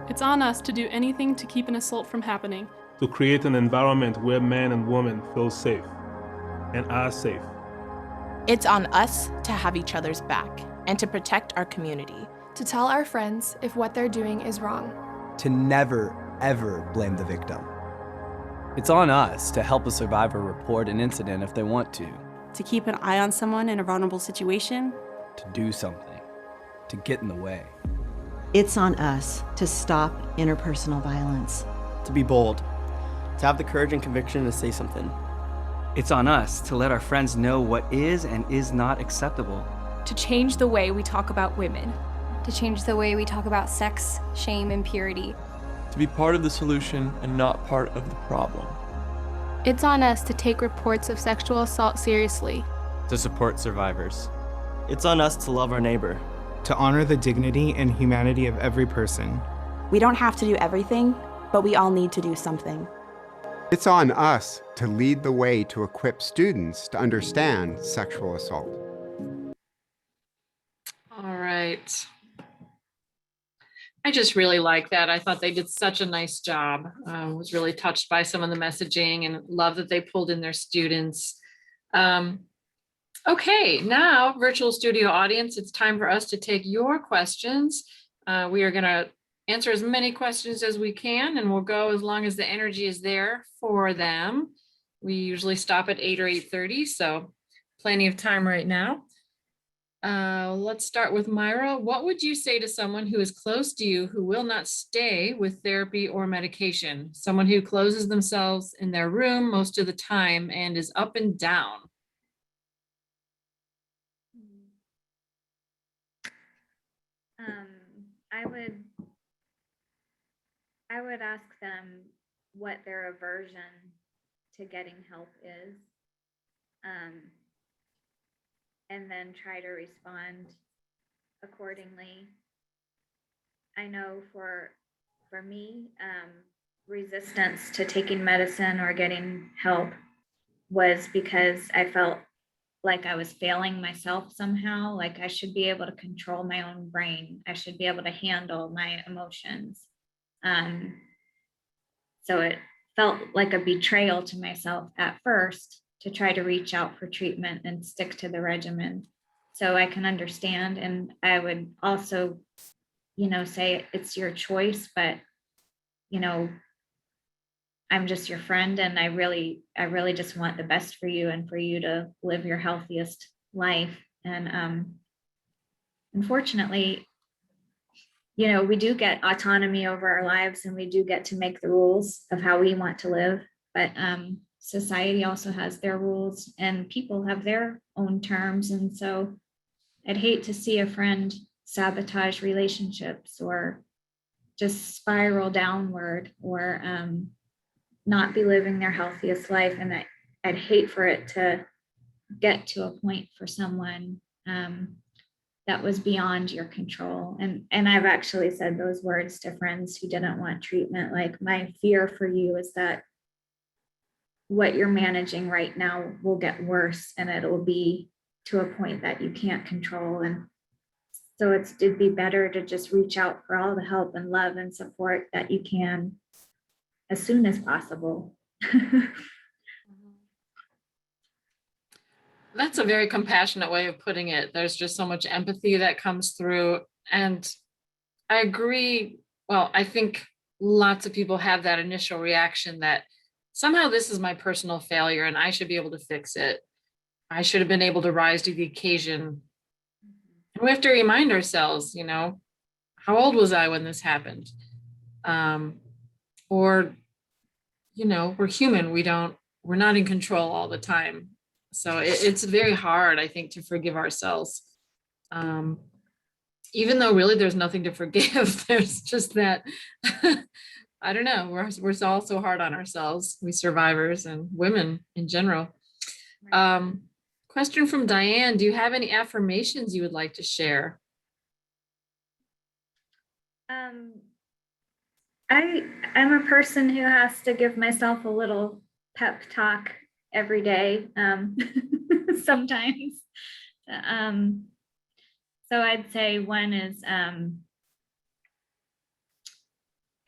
It's on us to do anything to keep an assault from happening. To create an environment where men and women feel safe and are safe. It's on us to have each other's back and to protect our community. To tell our friends if what they're doing is wrong. To never, ever blame the victim. It's on us to help a survivor report an incident if they want to. To keep an eye on someone in a vulnerable situation. To do something. To get in the way. It's on us to stop interpersonal violence. To be bold. To have the courage and conviction to say something. It's on us to let our friends know what is and is not acceptable. To change the way we talk about women. To change the way we talk about sex, shame, and purity. To be part of the solution and not part of the problem. It's on us to take reports of sexual assault seriously. To support survivors. It's on us to love our neighbor. To honor the dignity and humanity of every person. We don't have to do everything, but we all need to do something. It's on us to lead the way to equip students to understand sexual assault. All right. I just really like that. I thought they did such a nice job. Was really touched by some of the messaging and love that they pulled in their students. Okay, now virtual studio audience, it's time for us to take your questions. We are gonna answer as many questions as we can, and we'll go as long as the energy is there for them. We usually stop at 8 or 8:30, so plenty of time right now. Let's start with Myra. What would you say to someone who is close to you who will not stay with therapy or medication? Someone who closes themselves in their room most of the time and is up and down. I would ask them what their aversion to getting help is, and then try to respond accordingly. I know for me, resistance to taking medicine or getting help was because I felt like I was failing myself somehow, like I should be able to control my own brain. I should be able to handle my emotions. So it felt like a betrayal to myself at first to try to reach out for treatment and stick to the regimen. So I can understand. And I would also, say it's your choice, but, I'm just your friend, and I really just want the best for you and for you to live your healthiest life. And unfortunately, we do get autonomy over our lives, and we do get to make the rules of how we want to live. But society also has their rules, and people have their own terms. And so I'd hate to see a friend sabotage relationships or just spiral downward or not be living their healthiest life. And I'd hate for it to get to a point for someone that was beyond your control. And I've actually said those words to friends who didn't want treatment. Like, my fear for you is that what you're managing right now will get worse, and it'll be to a point that you can't control. And so it'd be better to just reach out for all the help and love and support that you can as soon as possible. That's a very compassionate way of putting it. There's just so much empathy that comes through. And I agree. Well, I think lots of people have that initial reaction that somehow this is my personal failure and I should be able to fix it. I should have been able to rise to the occasion. And we have to remind ourselves, how old was I when this happened? Or, we're human. We're not in control all the time. So it's very hard, I think, to forgive ourselves. Even though really there's nothing to forgive. There's just that, I don't know, we're all so hard on ourselves, we survivors and women in general. Question from Diane, do you have any affirmations you would like to share? I'm a person who has to give myself a little pep talk every day, sometimes. So I'd say one is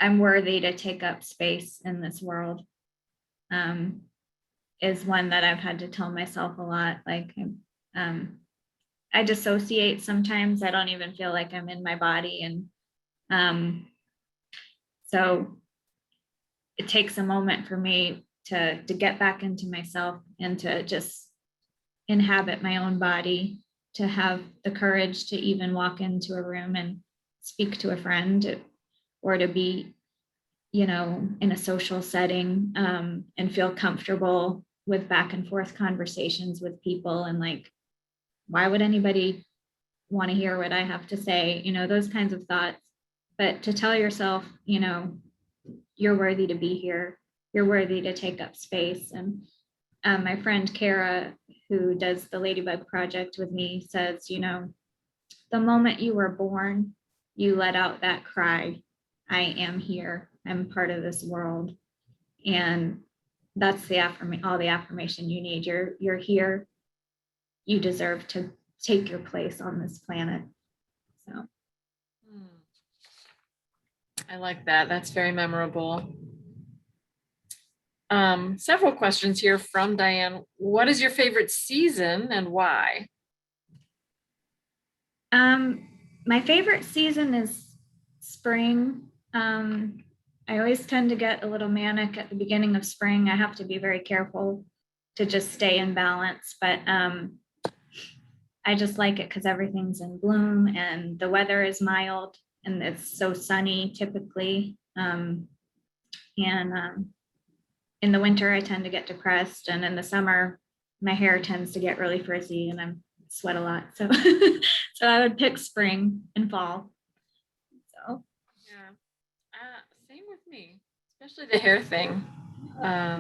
I'm worthy to take up space in this world, is one that I've had to tell myself a lot. Like, I dissociate sometimes. I don't even feel like I'm in my body. And so it takes a moment for me to get back into myself and to just inhabit my own body, to have the courage to even walk into a room and speak to a friend, or to be, in a social setting, and feel comfortable with back and forth conversations with people. And like, why would anybody want to hear what I have to say? Those kinds of thoughts. But to tell yourself, you're worthy to be here. You're worthy to take up space. And my friend Kara, who does the Ladybug project with me, says, the moment you were born, you let out that cry, I am here. I'm part of this world. And that's all the affirmation you need. You're here. You deserve to take your place on this planet. So. I like that. That's very memorable. Several questions here from Diane. What is your favorite season and why? My favorite season is spring. I always tend to get a little manic at the beginning of spring. I have to be very careful to just stay in balance, but I just like it because everything's in bloom and the weather is mild and it's so sunny typically. In the winter, I tend to get depressed, and in the summer, my hair tends to get really frizzy and I sweat a lot. So, so I would pick spring and fall. So yeah, same with me, especially the hair thing.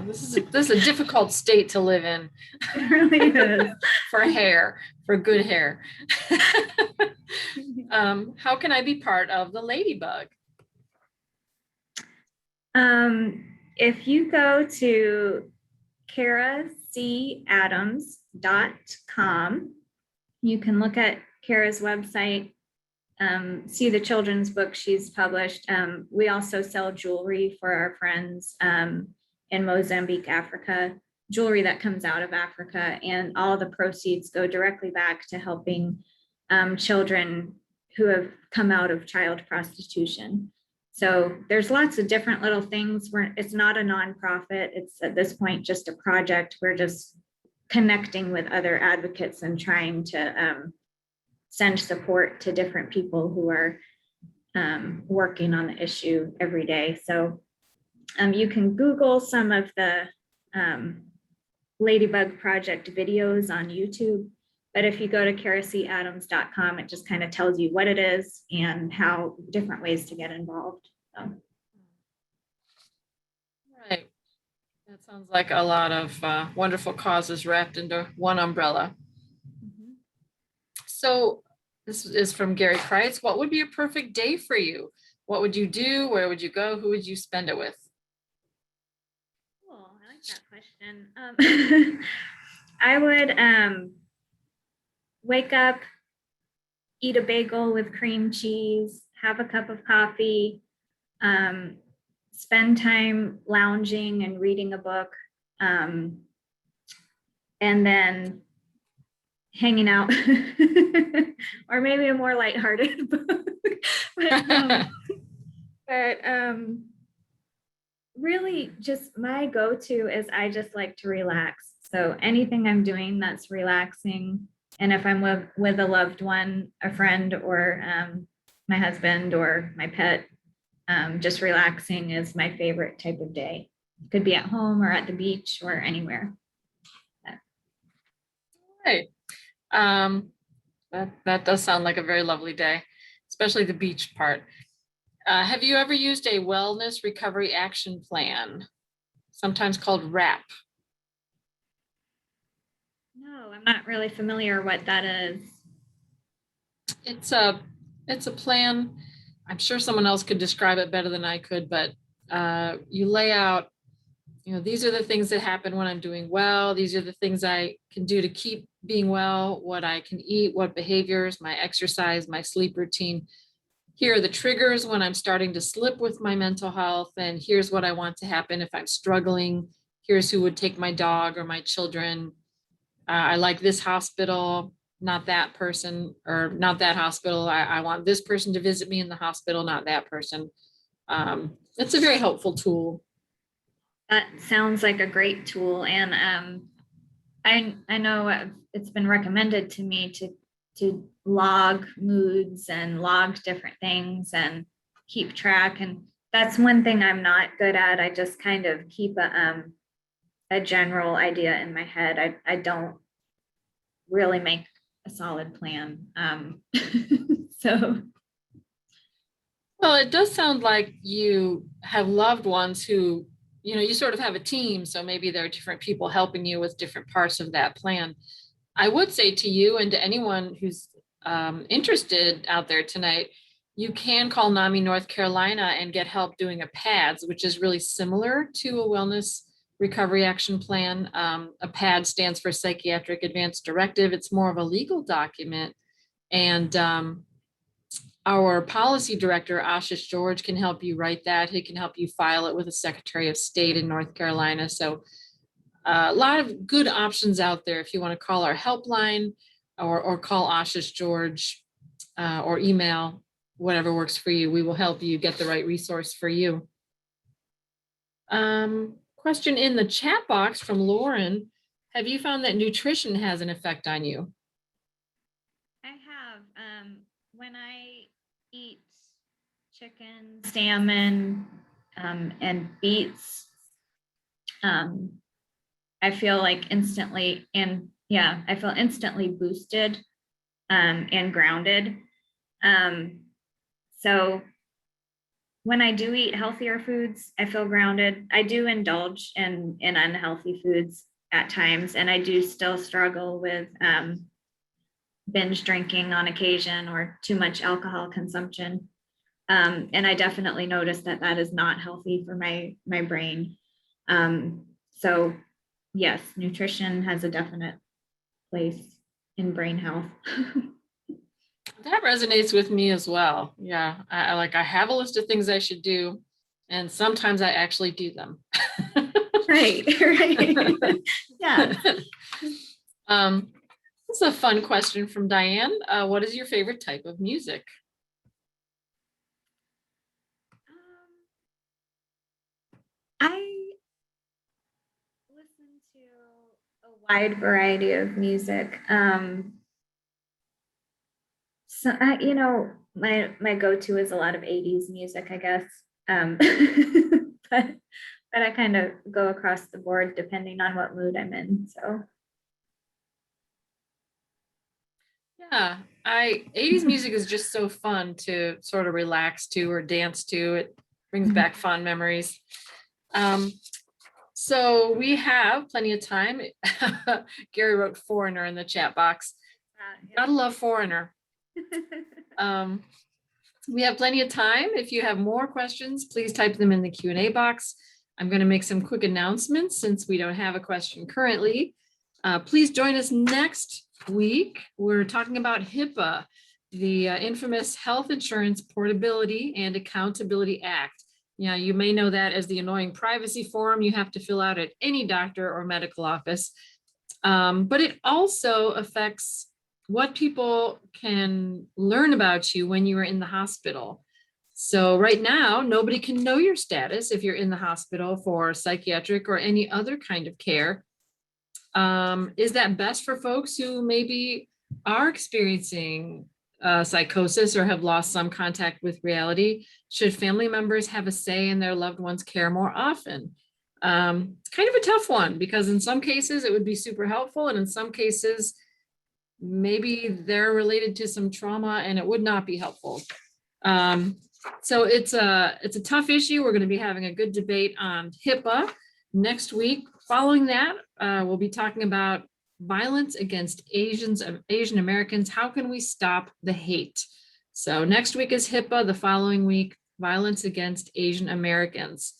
This is a difficult state to live in. It really is. for good hair. How can I be part of the Ladybug? If you go to karacadams.com, you can look at Kara's website, see the children's book she's published. We also sell jewelry for our friends in Mozambique, Africa, jewelry that comes out of Africa, and all the proceeds go directly back to helping children who have come out of child prostitution. So there's lots of different little things where it's not a nonprofit. It's at this point just a project. We're just connecting with other advocates and trying to send support to different people who are working on the issue every day. So you can Google some of the Ladybug Project videos on YouTube. But if you go to karacadams.com, it just kind of tells you what it is and how different ways to get involved. So. Right. That sounds like a lot of wonderful causes wrapped into one umbrella. Mm-hmm. So this is from Gary Kreitz. What would be a perfect day for you? What would you do? Where would you go? Who would you spend it with? Cool. I like that question. I would wake up, eat a bagel with cream cheese, have a cup of coffee, spend time lounging and reading a book, and then hanging out, or maybe a more lighthearted book. but really just my go-to is I just like to relax. So anything I'm doing that's relaxing, and if I'm with a loved one, a friend, or my husband or my pet, just relaxing is my favorite type of day. Could be at home or at the beach or anywhere. Right. That does sound like a very lovely day, especially the beach part. Have you ever used a wellness recovery action plan, sometimes called WRAP? No, I'm not really familiar what that is. It's a plan. I'm sure someone else could describe it better than I could, but you lay out, these are the things that happen when I'm doing well. These are the things I can do to keep being well, what I can eat, what behaviors, my exercise, my sleep routine. Here are the triggers when I'm starting to slip with my mental health. And here's what I want to happen if I'm struggling. Here's who would take my dog or my children. I like this hospital, not that person, or not that hospital. I want this person to visit me in the hospital, not that person. It's a very helpful tool. That sounds like a great tool. And I know it's been recommended to me to log moods and log different things and keep track. And that's one thing I'm not good at. I just kind of keep a general idea in my head. I don't really make a solid plan. So. Well, it does sound like you have loved ones who, you sort of have a team. So maybe there are different people helping you with different parts of that plan. I would say to you and to anyone who's interested out there tonight, you can call NAMI North Carolina and get help doing a PADS, which is really similar to a wellness recovery action plan. A PAD stands for Psychiatric Advance Directive. It's more of a legal document. And our policy director, Ashish George, can help you write that. He can help you file it with the Secretary of State in North Carolina. So a lot of good options out there if you want to call our helpline or call Ashish George or email, whatever works for you. We will help you get the right resource for you. Question in the chat box from Lauren. Have you found that nutrition has an effect on you? I have. When I eat chicken, salmon, and beets, I feel like instantly, I feel instantly boosted and grounded. So when I do eat healthier foods, I feel grounded. I do indulge in unhealthy foods at times, and I do still struggle with binge drinking on occasion or too much alcohol consumption. And I definitely noticed that is not healthy for my brain. So yes, nutrition has a definite place in brain health. That resonates with me as well. Yeah, I have a list of things I should do, and sometimes I actually do them. Right. Yeah. This is a fun question from Diane. What is your favorite type of music? I listen to a wide variety of music. So my go-to is a lot of 80s music, I guess. But I kind of go across the board depending on what mood I'm in. So yeah, 80s music is just so fun to sort of relax to or dance to. It brings back fond memories. So we have plenty of time. Gary wrote Foreigner in the chat box. Gotta love Foreigner. We have plenty of time. If you have more questions, please type them in the Q&A box. I'm going to make some quick announcements since we don't have a question currently. Please join us next week. We're talking about HIPAA, the infamous Health Insurance Portability and Accountability Act. You may know that as the annoying privacy form you have to fill out at any doctor or medical office. But it also affects what people can learn about you when you are in the hospital. So right now, nobody can know your status if you're in the hospital for psychiatric or any other kind of care. Is that best for folks who maybe are experiencing psychosis or have lost some contact with reality? Should family members have a say in their loved one's care more often? It's kind of a tough one because in some cases it would be super helpful, and in some cases maybe they're related to some trauma and it would not be helpful. So it's a tough issue. We're going to be having a good debate on HIPAA next week. Following that, we'll be talking about violence against Asian Americans. How can we stop the hate? So next week is HIPAA. The following week, violence against Asian Americans.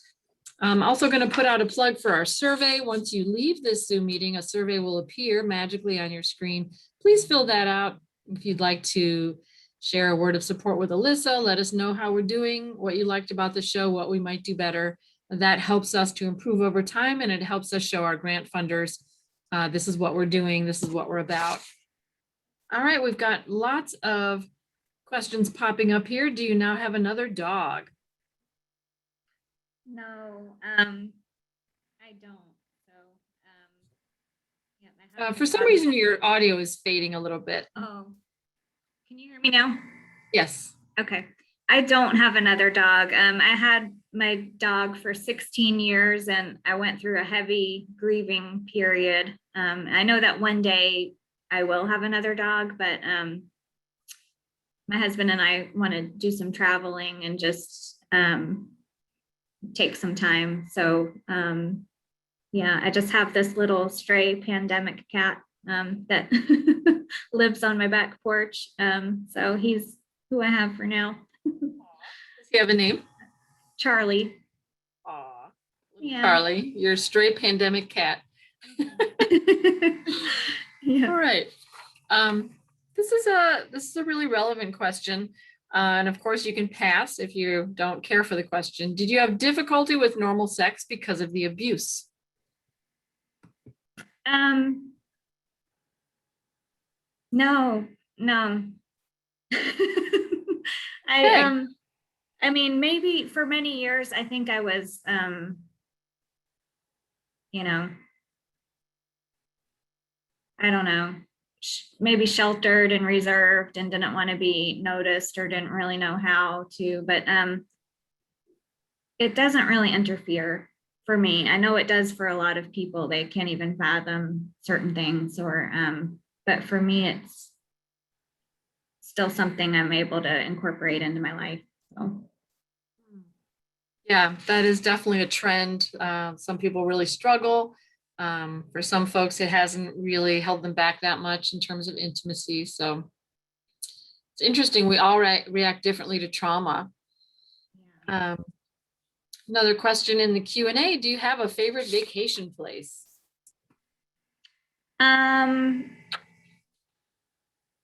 I'm also going to put out a plug for our survey. Once you leave this Zoom meeting, a survey will appear magically on your screen. Please fill that out. If you'd like to share a word of support with Alyssa, let us know how we're doing, what you liked about the show, what we might do better. That helps us to improve over time, and it helps us show our grant funders, this is what we're doing, this is what we're about. All right, we've got lots of questions popping up here. Do you now have another dog? No, I don't. So, yeah, for some reason, your audio is fading a little bit. Oh, can you hear me now? Yes. Okay. I don't have another dog. I had my dog for 16 years and I went through a heavy grieving period. I know that one day I will have another dog, but my husband and I want to do some traveling and just take some time. So yeah, I just have this little stray pandemic cat that lives on my back porch. So he's who I have for now. Does he have a name? Charlie. Aw, yeah. Charlie, your stray pandemic cat. Yeah. All right. This is a really relevant question. And of course you can pass if you don't care for the question. Did you have difficulty with normal sex because of the abuse? No. I mean, maybe for many years, I think I was, you know, I don't know, maybe sheltered and reserved and didn't want to be noticed or didn't really know how to, but it doesn't really interfere for me. I know it does for a lot of people. They can't even fathom certain things or, but for me, it's still something I'm able to incorporate into my life. So. Yeah, that is definitely a trend. Some people really struggle. For some folks, it hasn't really held them back that much in terms of intimacy. So it's interesting. We all react differently to trauma. Another question in the Q&A. Do you have a favorite vacation place?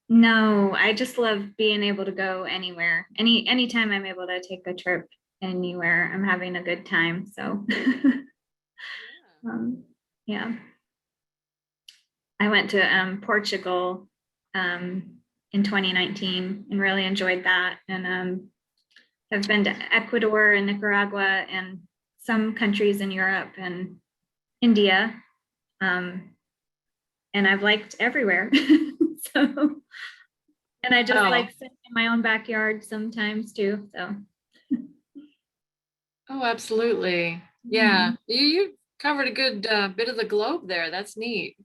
No, I just love being able to go anywhere. Anytime I'm able to take a trip anywhere, I'm having a good time. So yeah. I went to Portugal in 2019 and really enjoyed that. And have been to Ecuador and Nicaragua and some countries in Europe and India. And I've liked everywhere. So, and I just like sitting in my own backyard sometimes too. So. Oh, absolutely. Yeah. You covered a good bit of the globe there. That's neat.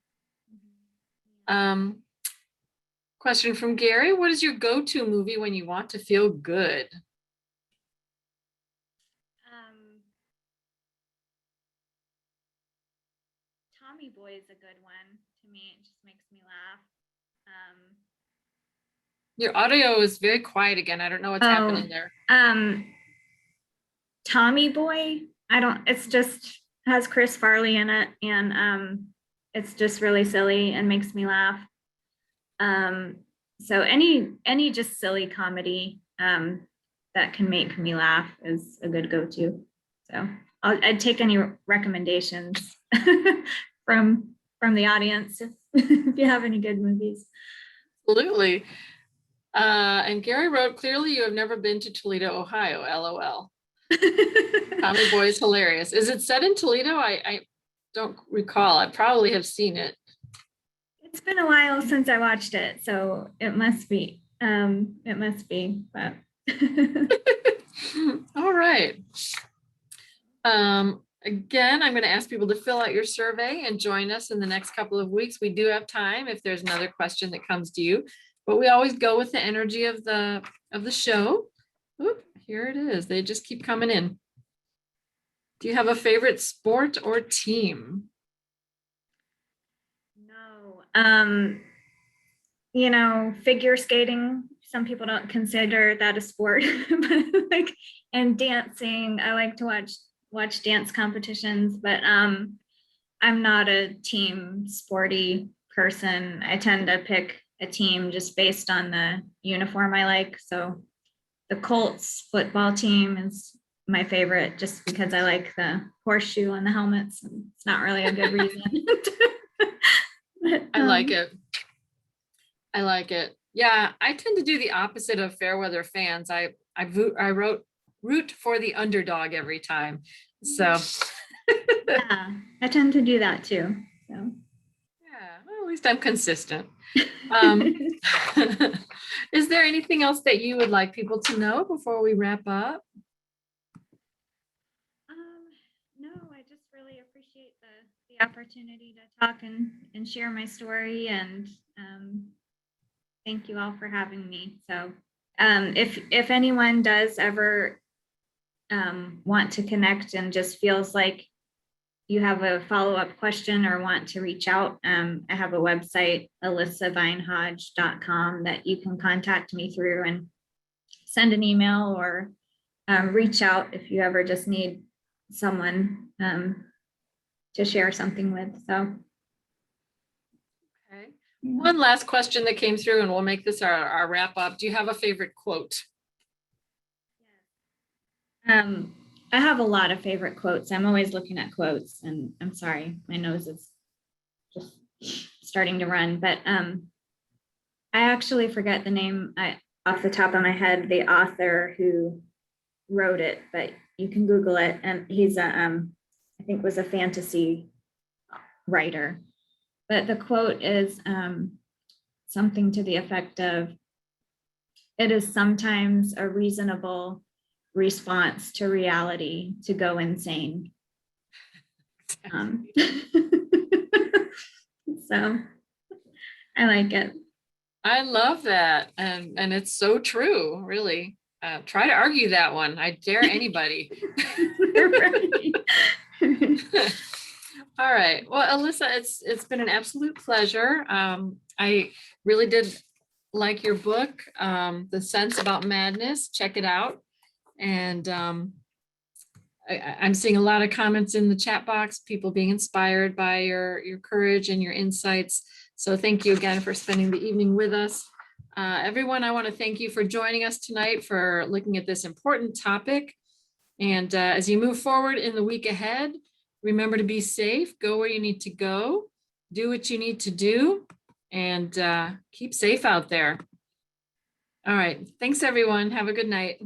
Question from Gary. What is your go-to movie when you want to feel good? Tommy Boy is a good one to me. It just makes me laugh. Your audio is very quiet again. I don't know what's happening there. Tommy Boy. It's just has Chris Farley in it, and it's just really silly and makes me laugh. So any just silly comedy that can make me laugh is a good go-to. So I'd take any recommendations from the audience if you have any good movies. Absolutely. And Gary wrote, clearly you have never been to Toledo, Ohio, LOL. Tommy Boy is hilarious. Is it set in Toledo? I don't recall. I probably have seen it. It's been a while since I watched it, so it must be. But all right. Again, I'm going to ask people to fill out your survey and join us in the next couple of weeks. We do have time if there's another question that comes to you, but we always go with the energy of the show. Oop, here it is. They just keep coming in. Do you have a favorite sport or team? No. Figure skating, some people don't consider that a sport, but and dancing. I like to watch watch dance competitions, but I'm not a team sporty person. I tend to pick a team just based on the uniform I like. So the Colts football team is my favorite just because I like the horseshoe on the helmets. It's not really a good reason. But, I like it. I like it. Yeah, I tend to do the opposite of Fairweather fans. I root for the underdog every time. So yeah, I tend to do that too. So yeah, well, at least I'm consistent. Is there anything else that you would like people to know before we wrap up? No, I just really appreciate the opportunity to talk and share my story, and thank you all for having me. So if anyone does ever want to connect and just feels like you have a follow-up question or want to reach out, I have a website, AlyssaVine-Hodge.com, that you can contact me through and send an email or reach out if you ever just need someone to share something with. So okay. One last question that came through, and we'll make this our wrap up. Do you have a favorite quote? I have a lot of favorite quotes. I'm always looking at quotes, and I'm sorry, my nose is just starting to run, but I actually forget the name off the top of my head, the author who wrote it, but you can Google it. And he's I think was a fantasy writer. But the quote is something to the effect of, "It is sometimes a reasonable response to reality to go insane." So I like it. I love that. And it's so true, really. Try to argue that one. I dare anybody. All right. Well, Alyssa, it's been an absolute pleasure. I really did like your book, The Sense About Madness. Check it out. And I'm seeing a lot of comments in the chat box, people being inspired by your courage and your insights. So thank you again for spending the evening with us. Everyone, I want to thank you for joining us tonight, for looking at this important topic. And as you move forward in the week ahead, remember to be safe, go where you need to go, do what you need to do, and keep safe out there. All right. Thanks, everyone. Have a good night.